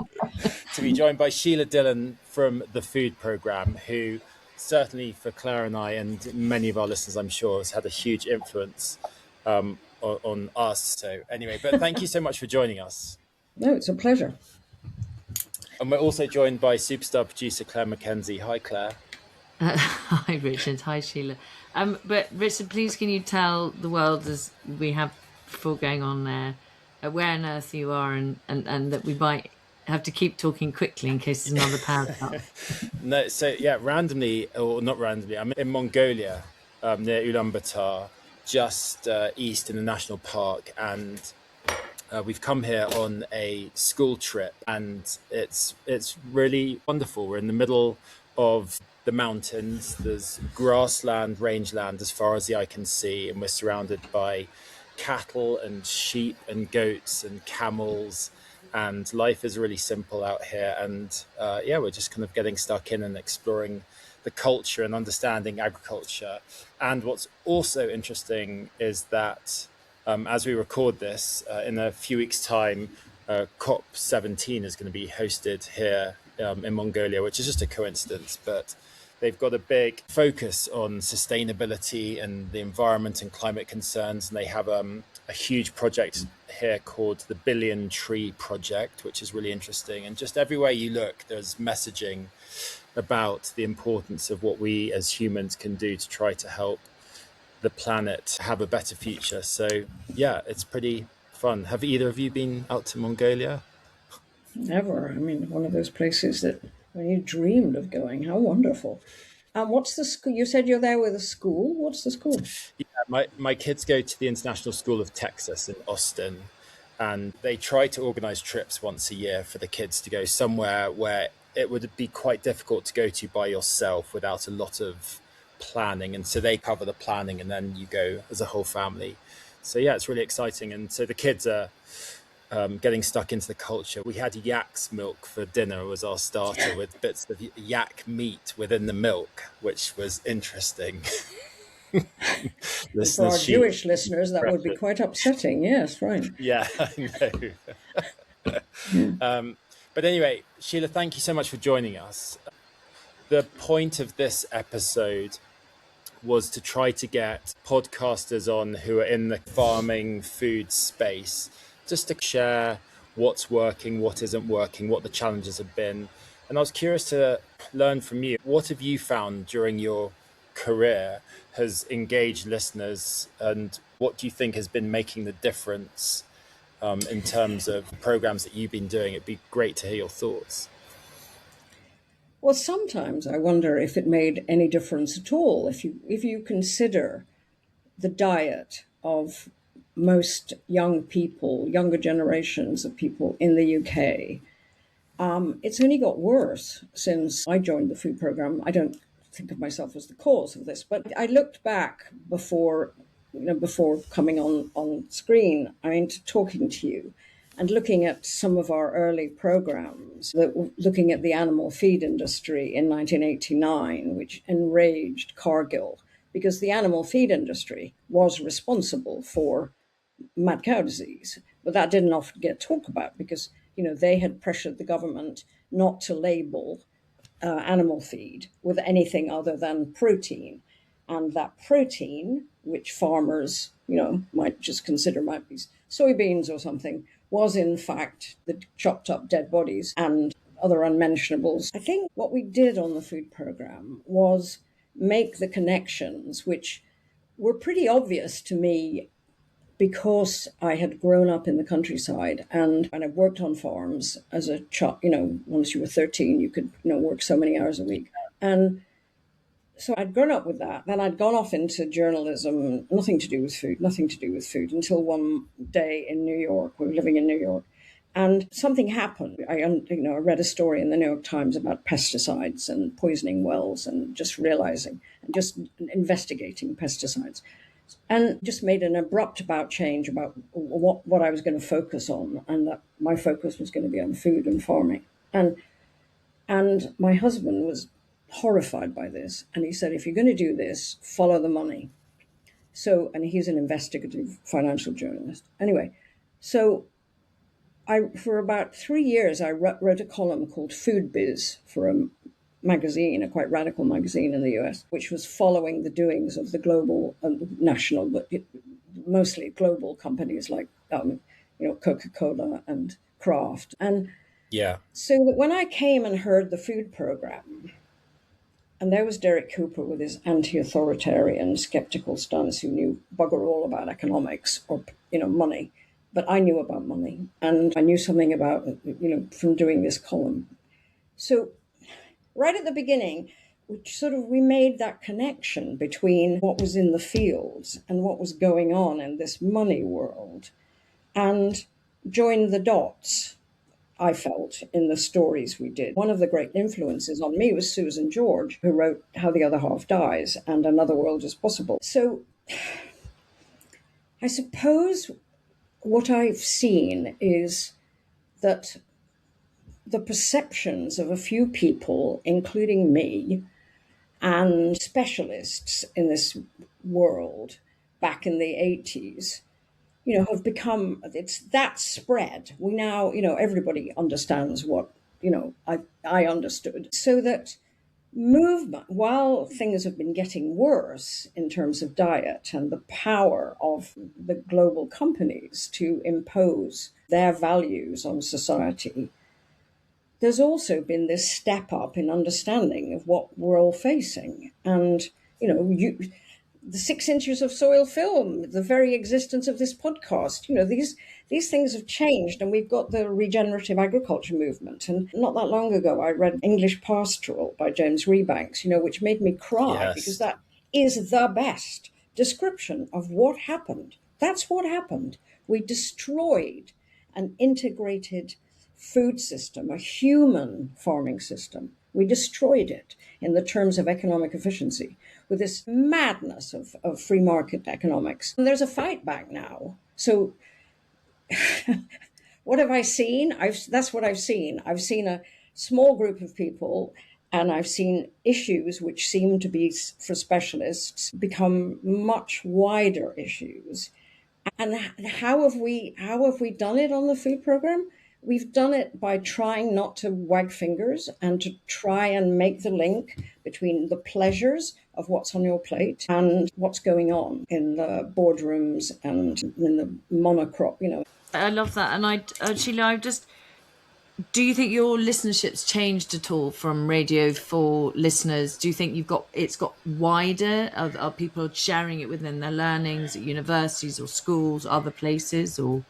Speaker 2: To be joined by Sheila Dillon from the Food Programme, who certainly for Claire and I and many of our listeners, I'm sure, has had a huge influence on us. So anyway, but thank you so much for joining us.
Speaker 6: No, it's a pleasure.
Speaker 2: And we're also joined by superstar producer Claire Mackenzie. Hi, Claire.
Speaker 8: Hi, Richard. Hi, Sheila. But Richard, please can you tell the world, as we have before going on there, where on earth you are, and that we might have to keep talking quickly in case there's another power cut.
Speaker 2: No, so yeah, randomly, or not randomly, I'm in Mongolia, near Ulaanbaatar, just east in the national park, and we've come here on a school trip, and it's really wonderful. We're in the middle of the mountains. There's grassland, rangeland as far as the eye can see, and we're surrounded by cattle and sheep and goats and camels, and life is really simple out here. And we're just kind of getting stuck in and exploring the culture and understanding agriculture. And what's also interesting is that as we record this, in a few weeks' time, COP17 is going to be hosted here in Mongolia, which is just a coincidence, but they've got a big focus on sustainability and the environment and climate concerns. And they have a huge project here called the Billion Tree Project, which is really interesting. And just everywhere you look, there's messaging about the importance of what we as humans can do to try to help the planet have a better future. So yeah, it's pretty fun. Have either of you been out to Mongolia?
Speaker 6: Never. I mean, one of those places that when you dreamed of going, how wonderful. And what's the school? You said you're there with a school. What's the school?
Speaker 2: Yeah, my kids go to the International School of Texas in Austin, and they try to organize trips once a year for the kids to go somewhere where it would be quite difficult to go to by yourself without a lot of planning. And so they cover the planning, and then you go as a whole family. So yeah, it's really exciting. And so the kids are getting stuck into the culture. We had yak's milk for dinner was our starter, with bits of yak meat within the milk, which was interesting.
Speaker 6: For our Jewish listeners, that would be quite upsetting. Yes, right.
Speaker 2: Yeah, I know. But anyway, Sheila, thank you so much for joining us. The point of this episode was to try to get podcasters on who are in the farming food space, just to share what's working, what isn't working, what the challenges have been. And I was curious to learn from you, what have you found during your career has engaged listeners, and what do you think has been making the difference in terms of programs that you've been doing? It'd be great to hear your thoughts.
Speaker 6: Well, sometimes I wonder if it made any difference at all. If you consider the diet of most young people, younger generations of people in the UK, it's only got worse since I joined the food program. I don't think of myself as the cause of this, but I looked back before coming on screen, talking to you and looking at some of our early programs that were looking at the animal feed industry in 1989, which enraged Cargill, because the animal feed industry was responsible for mad cow disease. But that didn't often get talked about because, they had pressured the government not to label animal feed with anything other than protein. And that protein, which farmers, might just consider might be soybeans or something, was in fact the chopped up dead bodies and other unmentionables. I think what we did on the food program was make the connections, which were pretty obvious to me because I had grown up in the countryside and I worked on farms as a child. Once you were 13, you could work so many hours a week. And so I'd grown up with that. Then I'd gone off into journalism, nothing to do with food, until one day in New York. We were living in New York, and something happened. I read a story in the New York Times about pesticides and poisoning wells, and just realizing and just investigating pesticides, and just made an abrupt change about what I was going to focus on, and that my focus was going to be on food and farming. And my husband was horrified by this, and he said, if you're going to do this, follow the money. So, and he's an investigative financial journalist. Anyway, so for about 3 years, I wrote a column called Food Biz for a magazine, a quite radical magazine in the US, which was following the doings of the global, national, but mostly global companies like, Coca-Cola and Kraft. And
Speaker 2: yeah,
Speaker 6: so that when I came and heard the food program, and there was Derek Cooper with his anti-authoritarian, skeptical stance, who knew bugger all about economics or, money. But I knew about money, and I knew something about, from doing this column. So right at the beginning, we made that connection between what was in the fields and what was going on in this money world, and joined the dots, I felt, in the stories we did. One of the great influences on me was Susan George, who wrote How the Other Half Dies and Another World is Possible. So I suppose what I've seen is that the perceptions of a few people, including me, and specialists in this world back in the 80s, have become, it's that spread. We now, everybody understands what, I understood. So that movement, while things have been getting worse in terms of diet and the power of the global companies to impose their values on society, there's also been this step up in understanding of what we're all facing. And, the 6 inches of soil film, the very existence of this podcast, these things have changed, and we've got the regenerative agriculture movement. And not that long ago, I read English Pastoral by James Rebanks, which made me cry, because that is the best description of what happened. That's what happened. We destroyed an integrated food system, a human farming system. We destroyed it in the terms of economic efficiency with this madness of free market economics. And there's a fight back now. So what have I seen? That's what I've seen. I've seen a small group of people, and I've seen issues which seem to be for specialists become much wider issues. And how have we done it on the food program? We've done it by trying not to wag fingers and to try and make the link between the pleasures of what's on your plate and what's going on in the boardrooms and in the monocrop,
Speaker 8: I love that. And Sheila, do you think your listenership's changed at all from Radio 4 listeners? Do you think it's got wider? Are people sharing it within their learnings at universities or schools, other places, or?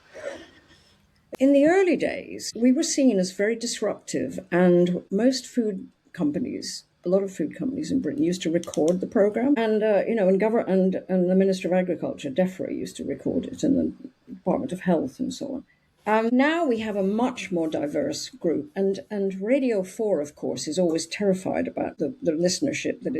Speaker 6: In the early days, we were seen as very disruptive, and most food companies, a lot of food companies in Britain, used to record the program, and and the Minister of Agriculture, DEFRA, used to record it, and the Department of Health, and so on. Now we have a much more diverse group, and Radio 4, of course, is always terrified about the listenership, that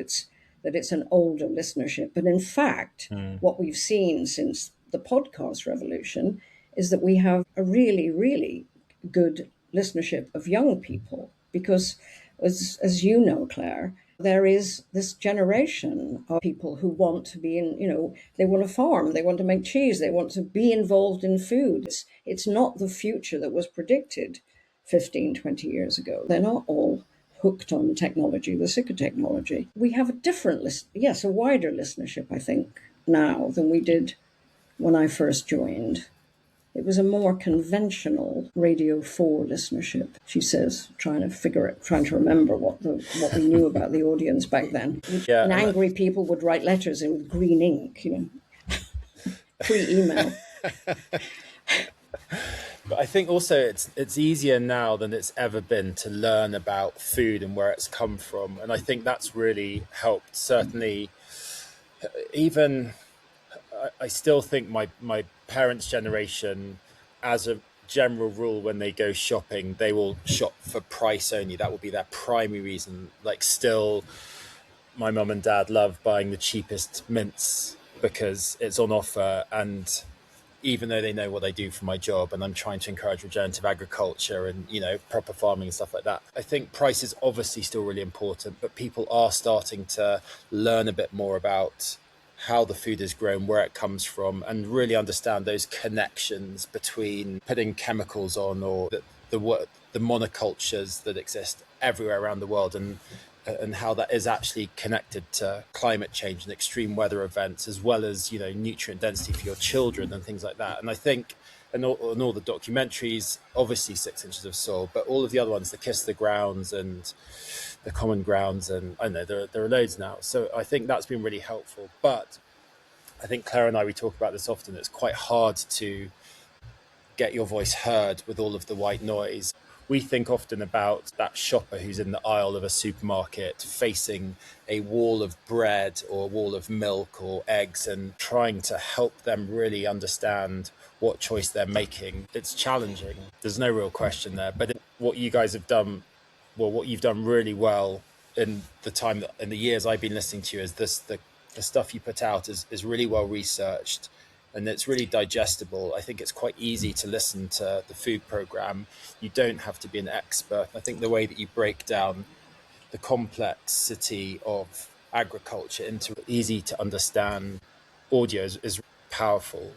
Speaker 6: it's an older listenership. But in fact, what we've seen since the podcast revolution is that we have a really, really good listenership of young people, because as you know, Claire, there is this generation of people who want to be they want to farm, they want to make cheese, they want to be involved in food. It's not the future that was predicted 15, 20 years ago. They're not all hooked on technology, the sick of technology. We have a wider listenership, I think, now than we did when I first joined. It was a more conventional Radio 4 listenership, she says, trying to remember what we knew about the audience back then. Yeah, and angry people would write letters in with green ink, pre-email.
Speaker 2: But I think also it's easier now than it's ever been to learn about food and where it's come from. And I think that's really helped. Certainly, even I still think my parents' generation, as a general rule, when they go shopping, they will shop for price only. That will be their primary reason. Like, still, my mum and dad love buying the cheapest mints because it's on offer. And even though they know what I do for my job, and I'm trying to encourage regenerative agriculture and, proper farming and stuff like that, I think price is obviously still really important, but people are starting to learn a bit more about how the food is grown, where it comes from, and really understand those connections between putting chemicals on or the monocultures that exist everywhere around the world, and how that is actually connected to climate change and extreme weather events, as well as nutrient density for your children and things like that. And I think and all the documentaries, obviously 6 Inches of Soil, but all of the other ones, the Kiss the Grounds and the Common Grounds, and I know there are loads now. So I think that's been really helpful. But I think Claire and we talk about this often. It's quite hard to get your voice heard with all of the white noise. We think often about that shopper who's in the aisle of a supermarket facing a wall of bread or a wall of milk or eggs, and trying to help them really understand what choice they're making. It's challenging. There's no real question there. But what you guys have done, what you've done really well in the years I've been listening to you, is the stuff you put out is really well researched. And it's really digestible. I think it's quite easy to listen to the food program. You don't have to be an expert. I think the way that you break down the complexity of agriculture into easy to understand audio is powerful.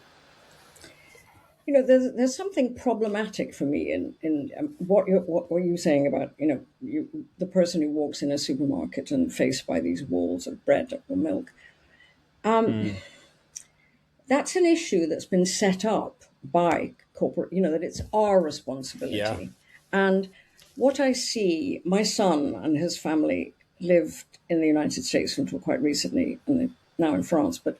Speaker 6: You know, there's something problematic for me in what you're saying about, you know, the person who walks in a supermarket and faced by these walls of bread or milk. That's an issue that's been set up by corporate, you know, that it's our responsibility.
Speaker 2: Yeah.
Speaker 6: And what I see, my son and his family lived in the United States until quite recently, and they're now in France. But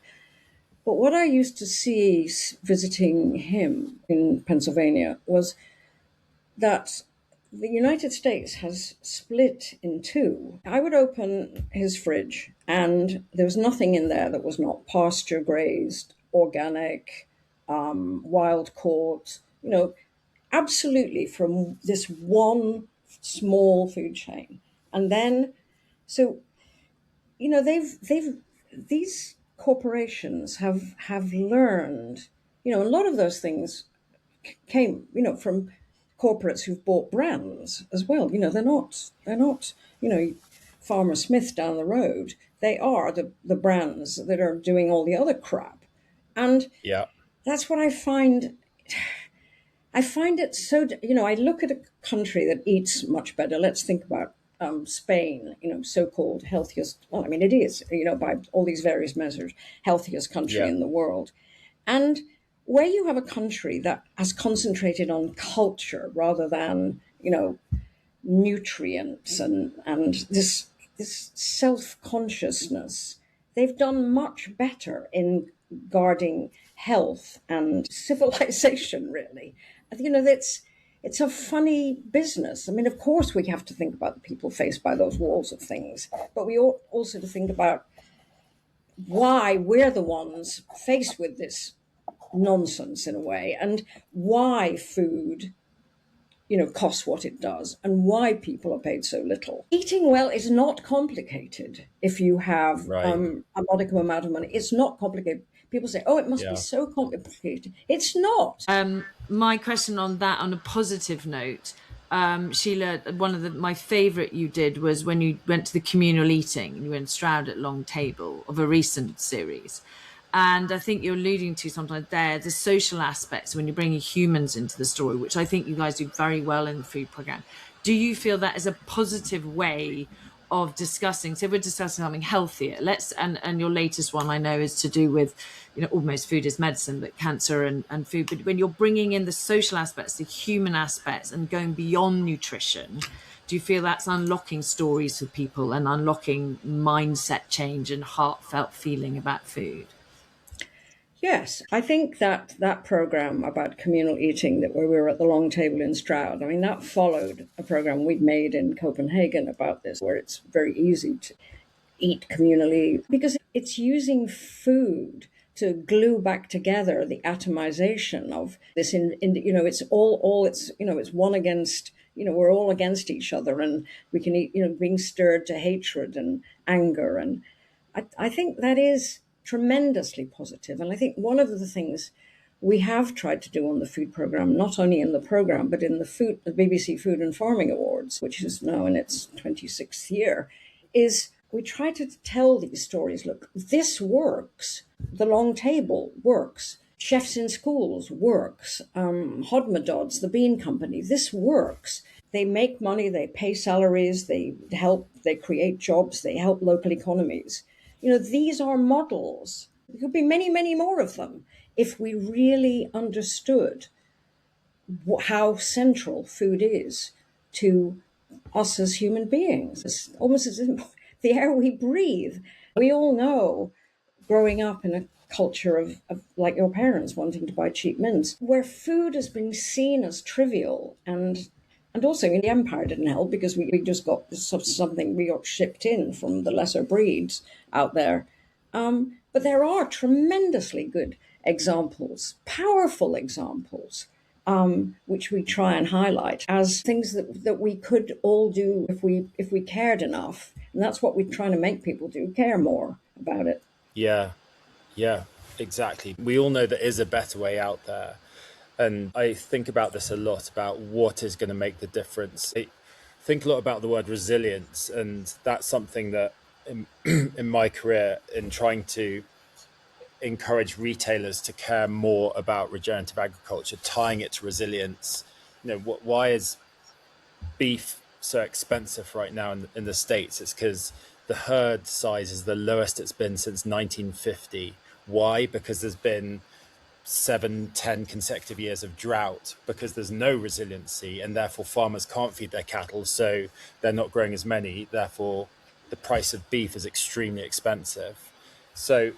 Speaker 6: what I used to see visiting him in Pennsylvania was that the United States has split in two. I would open his fridge and there was nothing in there that was not pasture grazed, organic, wild caught, you know, absolutely from this one small food chain. And then, so, you know, these corporations have learned, you know, a lot of those things came, you know, from corporates who've bought brands as well. You know, they're not, you know, Farmer Smith down the road. They are the brands that are doing all the other crap. And
Speaker 2: Yeah.
Speaker 6: that's what I find. I find it so, you know, I look at a country that eats much better. Let's think about Spain, you know, so-called healthiest, well, I mean, it is, you know, by all these various measures, healthiest country in the world. And where you have a country that has concentrated on culture rather than, you know, nutrients and this self-consciousness, they've done much better in guarding health and civilization, really. You know, it's a funny business. I mean, of course, we have to think about the people faced by those walls of things, but we ought also to think about why we're the ones faced with this nonsense in a way, and why food, you know, costs what it does, and why people are paid so little. Eating well is not complicated if you have a modicum amount of money. It's not complicated. People say, oh, it must be so complicated. It's not.
Speaker 8: My question on that, on a positive note, Sheila, one of my favourite you did was when you went to the communal eating and you went Stroud at Long Table of a recent series. And I think you're alluding to sometimes there, the social aspects when you're bringing humans into the story, which I think you guys do very well in the food programme. Do you feel that is a positive way of discussing? So we're discussing something healthier. And your latest one I know is to do with, you know, almost food is medicine, but cancer and food. But when you're bringing in the social aspects, the human aspects, and going beyond nutrition, do you feel that's unlocking stories for people and unlocking mindset change and heartfelt feeling about food?
Speaker 6: Yes, I think that program about communal eating that where we were at the Long Table in Stroud, I mean, that followed a program we'd made in Copenhagen about this, where it's very easy to eat communally because it's using food to glue back together the atomization of this. You know, it's it's, you know, it's one against, you know, we're all against each other, and we can eat, you know, being stirred to hatred and anger, and I think that is tremendously positive. And I think one of the things we have tried to do on the food programme, not only in the programme, but in the BBC Food and Farming Awards, which is now in its 26th year, is we try to tell these stories. Look, this works. The Long Table works. Chefs in Schools works. Hodmedod's, the bean company, this works. They make money, they pay salaries, they create jobs, they help local economies. You know, these are models. There could be many, many more of them if we really understood how central food is to us as human beings. It's almost as if the air we breathe. We all know, growing up in a culture of like your parents wanting to buy cheap mints, where food has been seen as trivial, and also in the empire didn't help because we just got something, we got shipped in from the lesser breeds out there. But there are tremendously good examples, powerful examples, which we try and highlight as things that we could all do if we cared enough. And that's what we're trying to make people do, care more about it.
Speaker 2: Yeah, exactly. We all know there is a better way out there. And I think about this a lot, about what is going to make the difference. I think a lot about the word resilience, and that's something that in my career in trying to encourage retailers to care more about regenerative agriculture, tying it to resilience. Why is beef so expensive right now in the States? It's because the herd size is the lowest it's been since 1950. Why? Because there's been 7-10 consecutive years of drought, because there's no resiliency, and therefore farmers can't feed their cattle, so they're not growing as many. Therefore, the price of beef is extremely expensive. So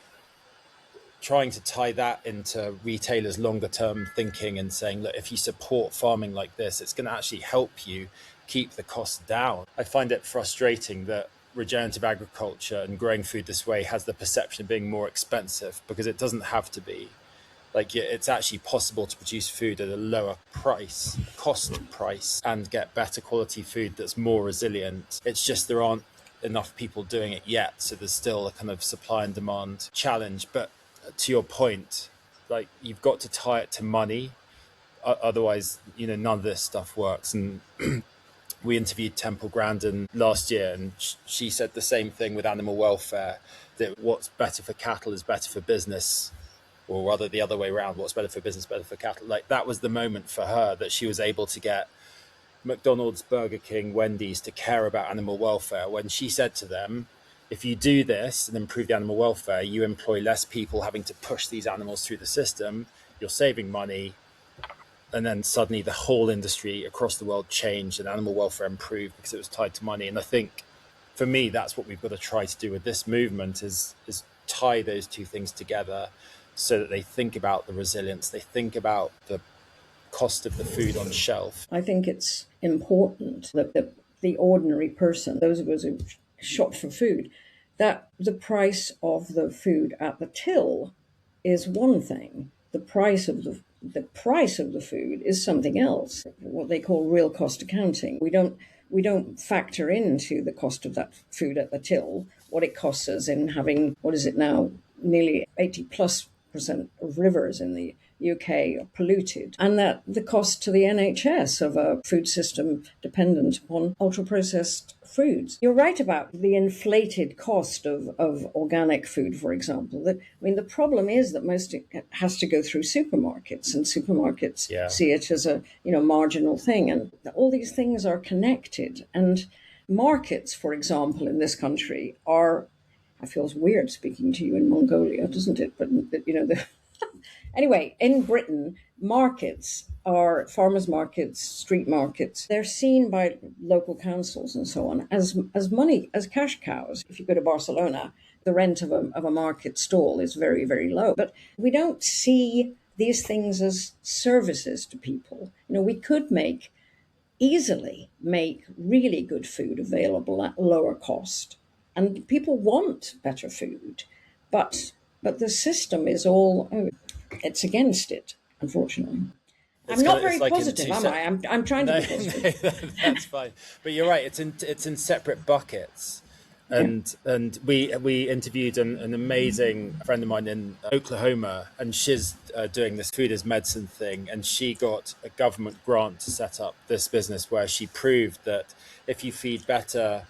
Speaker 2: trying to tie that into retailers' longer term thinking and saying, look, if you support farming like this, it's going to actually help you keep the costs down. I find it frustrating that regenerative agriculture and growing food this way has the perception of being more expensive, because it doesn't have to be. Like, it's actually possible to produce food at a lower cost price, and get better quality food that's more resilient. It's just there aren't enough people doing it yet. So there's still a kind of supply and demand challenge. But to your point, like, you've got to tie it to money. Otherwise, none of this stuff works. And we interviewed Temple Grandin last year, and she said the same thing with animal welfare, that what's better for cattle is better for business, or rather the other way around, what's better for business, better for cattle. Like, that was the moment for her that she was able to get McDonald's, Burger King, Wendy's to care about animal welfare, when she said to them, if you do this and improve the animal welfare, you employ less people having to push these animals through the system, you're saving money. And then suddenly the whole industry across the world changed and animal welfare improved because it was tied to money. And I think for me, that's what we've got to try to do with this movement, is tie those two things together, so that they think about the resilience, they think about the cost of the food on shelf.
Speaker 6: I think it's important that the ordinary person, those of us who shop for food, that the price of the food at the till is one thing. The price of the food is something else. What they call real cost accounting. We don't factor into the cost of that food at the till what it costs us in having, what is it now, nearly 80+% of rivers in the UK are polluted, and that the cost to the NHS of a food system dependent upon ultra-processed foods. You're right about the inflated cost of organic food, for example. The problem is that most it has to go through supermarkets, and supermarkets see it as a marginal thing, and all these things are connected. And markets, for example, in this country are, it feels weird speaking to you in Mongolia, doesn't it? But anyway, in Britain, markets are farmers' markets, street markets. They're seen by local councils and so on as money, as cash cows. If you go to Barcelona, the rent of a market stall is very, very low. But we don't see these things as services to people. We could easily make really good food available at lower cost. And people want better food. But the system is it's against it, unfortunately. I'm not very positive, am I? I'm trying to be positive.
Speaker 2: No, that's fine. But you're right. It's in separate buckets. And we interviewed an amazing friend of mine in Oklahoma, and she's doing this food as medicine thing. And she got a government grant to set up this business where she proved that if you feed better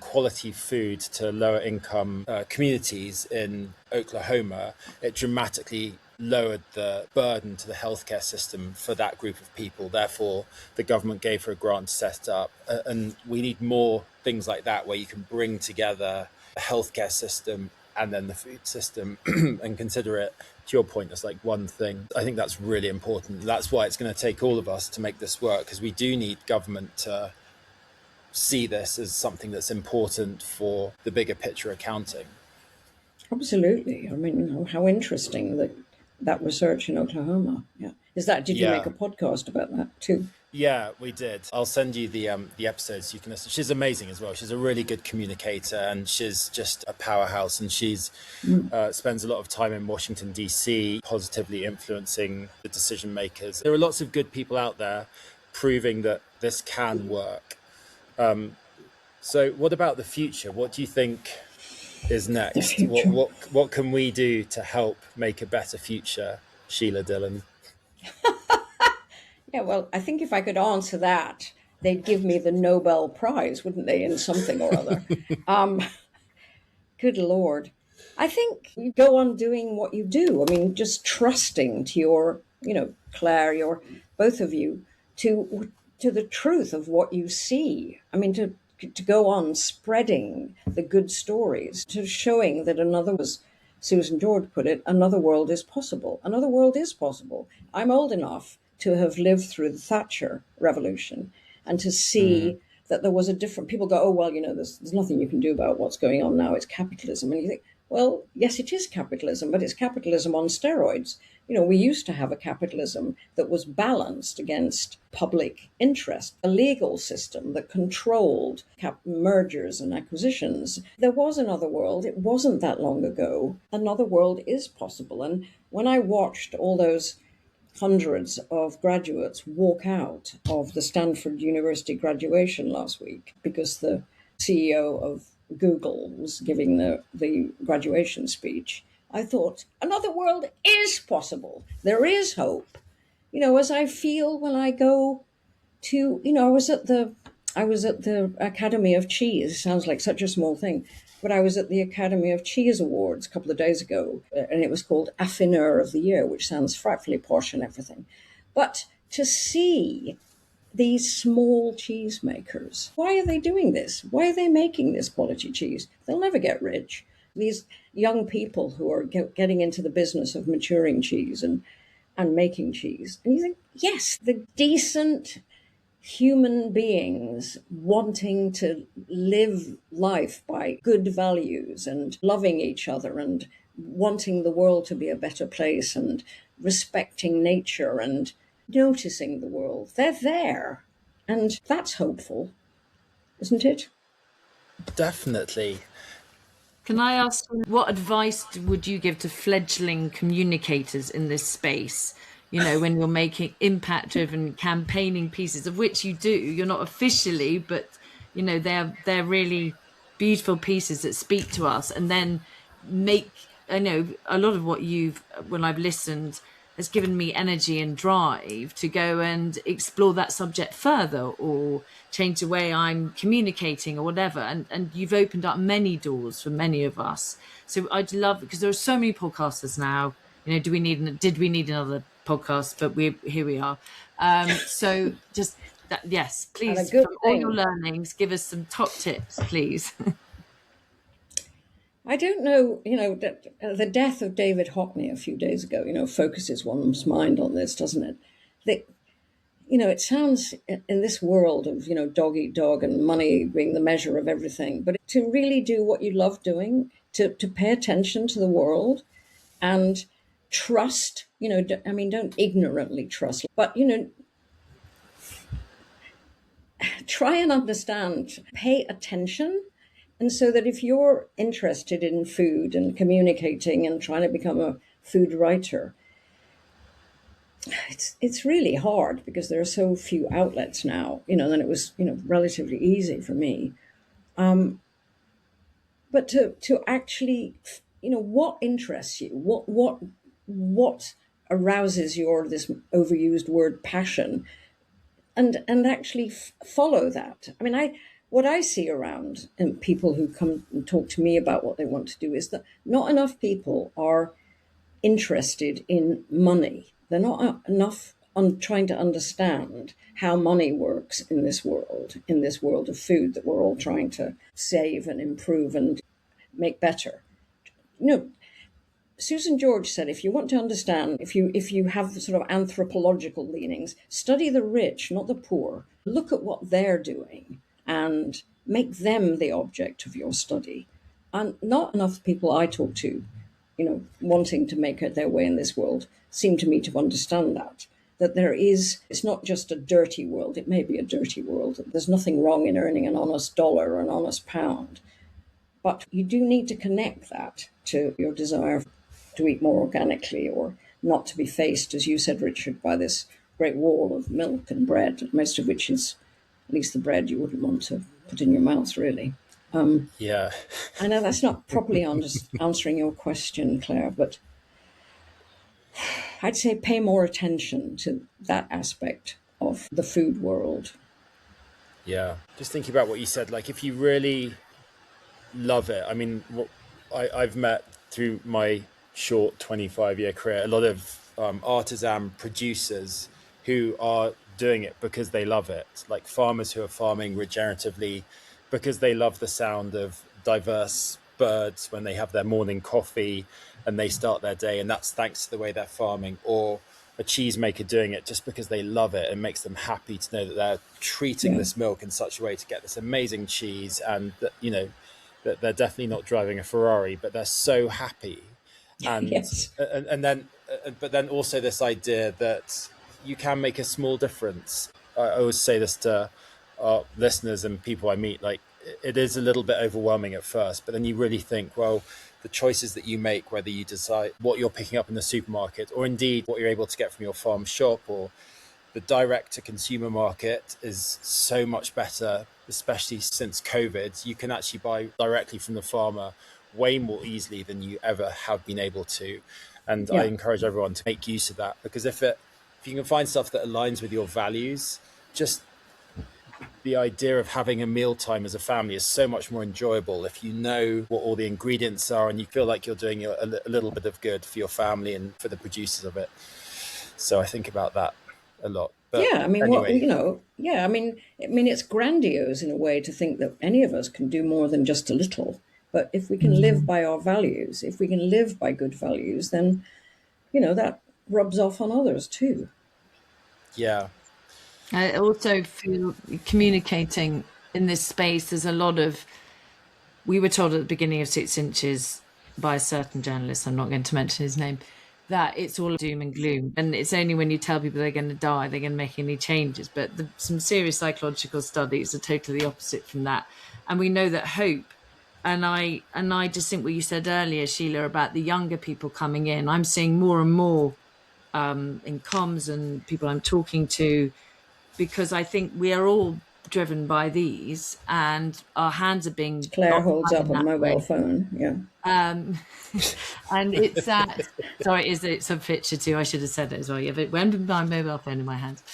Speaker 2: quality food to lower income communities in Oklahoma, it dramatically lowered the burden to the healthcare system for that group of people. Therefore, the government gave her a grant to set it up. And we need more things like that, where you can bring together the healthcare system and then the food system and consider it, to your point, as like one thing. I think that's really important. That's why it's going to take all of us to make this work, because we do need government to see this as something that's important for the bigger picture accounting.
Speaker 6: Absolutely. How interesting that research in Oklahoma. Yeah. Did you make a podcast about that too?
Speaker 2: Yeah, we did. I'll send you the episodes so you can listen. She's amazing as well. She's a really good communicator, and she's just a powerhouse, and she's spends a lot of time in Washington, DC, positively influencing the decision makers. There are lots of good people out there proving that this can work. So what about the future? What do you think is next? What can we do to help make a better future, Sheila Dillon?
Speaker 6: Yeah, well, I think if I could answer that, they'd give me the Nobel Prize, wouldn't they, in something or other? Good Lord. I think you go on doing what you do. I mean, just trusting to your, Claire, both of you, to the truth of what you see. I mean, to go on spreading the good stories, to showing that as Susan George put it, another world is possible. Another world is possible. I'm old enough to have lived through the Thatcher Revolution and to see that there was a different. People go, oh, well, there's nothing you can do about what's going on now. It's capitalism. And you think, well, yes, it is capitalism, but it's capitalism on steroids. We used to have a capitalism that was balanced against public interest, a legal system that controlled mergers and acquisitions. There was another world. It wasn't that long ago. Another world is possible. And when I watched all those hundreds of graduates walk out of the Stanford University graduation last week because the CEO of Google was giving the graduation speech, I thought, another world is possible. There is hope. As I feel when I go to, I was at the Academy of Cheese. Sounds like such a small thing, but I was at the Academy of Cheese Awards a couple of days ago, and it was called Affineur of the Year, which sounds frightfully posh and everything. But to see these small cheesemakers, why are they doing this? Why are they making this quality cheese? They'll never get rich. These young people who are getting into the business of maturing cheese and making cheese. And you think, yes, the decent human beings wanting to live life by good values and loving each other and wanting the world to be a better place and respecting nature and noticing the world. They're there. And that's hopeful, isn't it?
Speaker 2: Definitely.
Speaker 8: Can I ask, what advice would you give to fledgling communicators in this space? When you're making impact-driven campaigning pieces, of which you do, you're not officially, but they're really beautiful pieces that speak to us, and then I know a lot of what when I've listened, has given me energy and drive to go and explore that subject further or change the way I'm communicating or whatever. And you've opened up many doors for many of us. So I'd love, because there are so many podcasters now, did we need another podcast? But here we are. So just that, yes, please, from all your learnings, give us some top tips, please.
Speaker 6: I don't know, the death of David Hockney a few days ago, focuses one's mind on this, doesn't it? It sounds in this world of, dog eat dog and money being the measure of everything, but to really do what you love doing, to pay attention to the world and trust, don't ignorantly trust, but, try and understand, pay attention. And so that if you're interested in food and communicating and trying to become a food writer, it's really hard because there are so few outlets now, and it was, relatively easy for me. But to actually, what interests you, what arouses your, this overused word, passion, and actually follow that. I mean, what I see around and people who come and talk to me about what they want to do is that not enough people are interested in money. They're not enough on trying to understand how money works in this world of food that we're all trying to save and improve and make better. Susan George said, if you want to understand, if you have sort of anthropological leanings, study the rich, not the poor. Look at what they're doing and make them the object of your study. And not enough people I talk to, wanting to make their way in this world, seem to me to understand that it's not just a dirty world. It may be a dirty world. There's nothing wrong in earning an honest dollar or an honest pound. But you do need to connect that to your desire to eat more organically or not to be faced, as you said, Richard, by this great wall of milk and bread, most of which is, at least the bread, you wouldn't want to put in your mouth, really.
Speaker 2: Yeah.
Speaker 6: I know that's not properly answering your question, Claire, but I'd say pay more attention to that aspect of the food world.
Speaker 2: Yeah. Just thinking about what you said, like if you really love it, I mean, I've met through my short 25-year career a lot of artisan producers who are doing it because they love it, like farmers who are farming regeneratively because they love the sound of diverse birds when they have their morning coffee and they start their day, and that's thanks to the way they're farming, or a cheesemaker doing it just because they love it and makes them happy to know that they're treating this milk in such a way to get this amazing cheese, and that, you know, that they're definitely not driving a Ferrari, but they're so happy. And and then but then also this idea that you can make a small difference. I always say this to our listeners and people I meet, like, it is a little bit overwhelming at first, but then you really think, well, the choices that you make, whether you decide what you're picking up in the supermarket or indeed what you're able to get from your farm shop or the direct to consumer market, is so much better, especially since COVID. You can actually buy directly from the farmer way more easily than you ever have been able to. And I encourage everyone to make use of that, because if you can find stuff that aligns with your values, just the idea of having a mealtime as a family is so much more enjoyable if you know what all the ingredients are and you feel like you're doing a little bit of good for your family and for the producers of it. So I think about that a lot. But
Speaker 6: I mean,
Speaker 2: anyway.
Speaker 6: I mean, it's grandiose in a way to think that any of us can do more than just a little. But if we can live by our values, if we can live by good values, then, you know, that rubs off on others too.
Speaker 2: Yeah.
Speaker 8: I also feel communicating in this space, there's a lot of, we were told at the beginning of 6 Inches by a certain journalist, I'm not going to mention his name, that it's all doom and gloom. And it's only when you tell people they're going to die, they're going to make any changes. But some serious psychological studies are totally the opposite from that. And we know that hope, and I just think what you said earlier, Sheila, about the younger people coming in, I'm seeing more and more in comms and people I'm talking to, because I think we are all driven by these and our hands are being...
Speaker 6: Claire holds up a mobile phone,
Speaker 8: and it's that... Sorry, it's a picture too, I should have said it as well. Yeah, but when my mobile phone in my hands.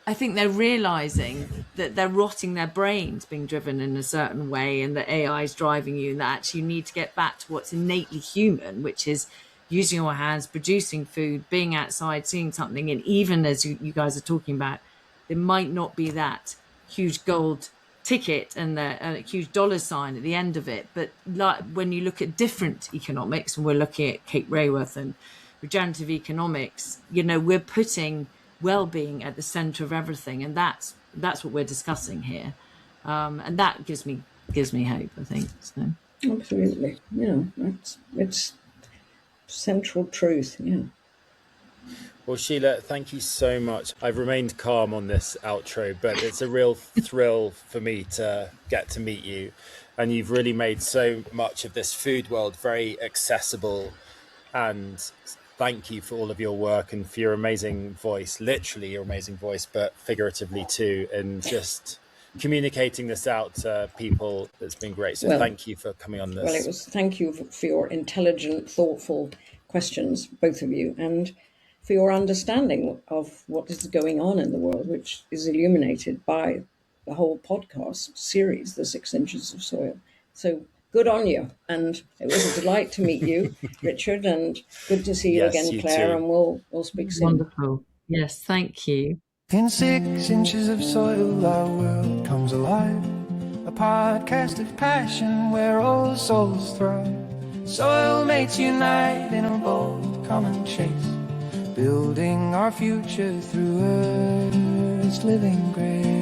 Speaker 8: I think they're realising that they're rotting their brains being driven in a certain way, and that AI is driving you, and that actually you need to get back to what's innately human, which is using your hands, producing food, being outside, seeing something. And even as you guys are talking about, there might not be that huge gold ticket and the huge dollar sign at the end of it. But like when you look at different economics, and we're looking at Kate Raworth and regenerative economics, you know, we're putting well-being at the center of everything. And that's what we're discussing here. And that gives me hope, I think. So.
Speaker 6: Absolutely. Yeah, it's central truth. Yeah.
Speaker 2: Well, Sheila, thank you so much. I've remained calm on this outro, but it's a real thrill for me to get to meet you. And you've really made so much of this food world very accessible. And thank you for all of your work and for your amazing voice, literally your amazing voice, but figuratively too, and just communicating this out to people. It's been great. So thank you for coming on this.
Speaker 6: Well, thank you for your intelligent, thoughtful questions, both of you, and for your understanding of what is going on in the world, which is illuminated by the whole podcast series, The 6 Inches of Soil. So good on you. And it was a delight to meet you, Richard, and good to see you again, Claire, too. And we'll speak soon.
Speaker 8: Wonderful. Yes, thank you.
Speaker 7: In 6 inches of soil, our world comes alive. A podcast of passion where all souls thrive. Soil mates unite in a bold common chase, building our future through Earth's living grace.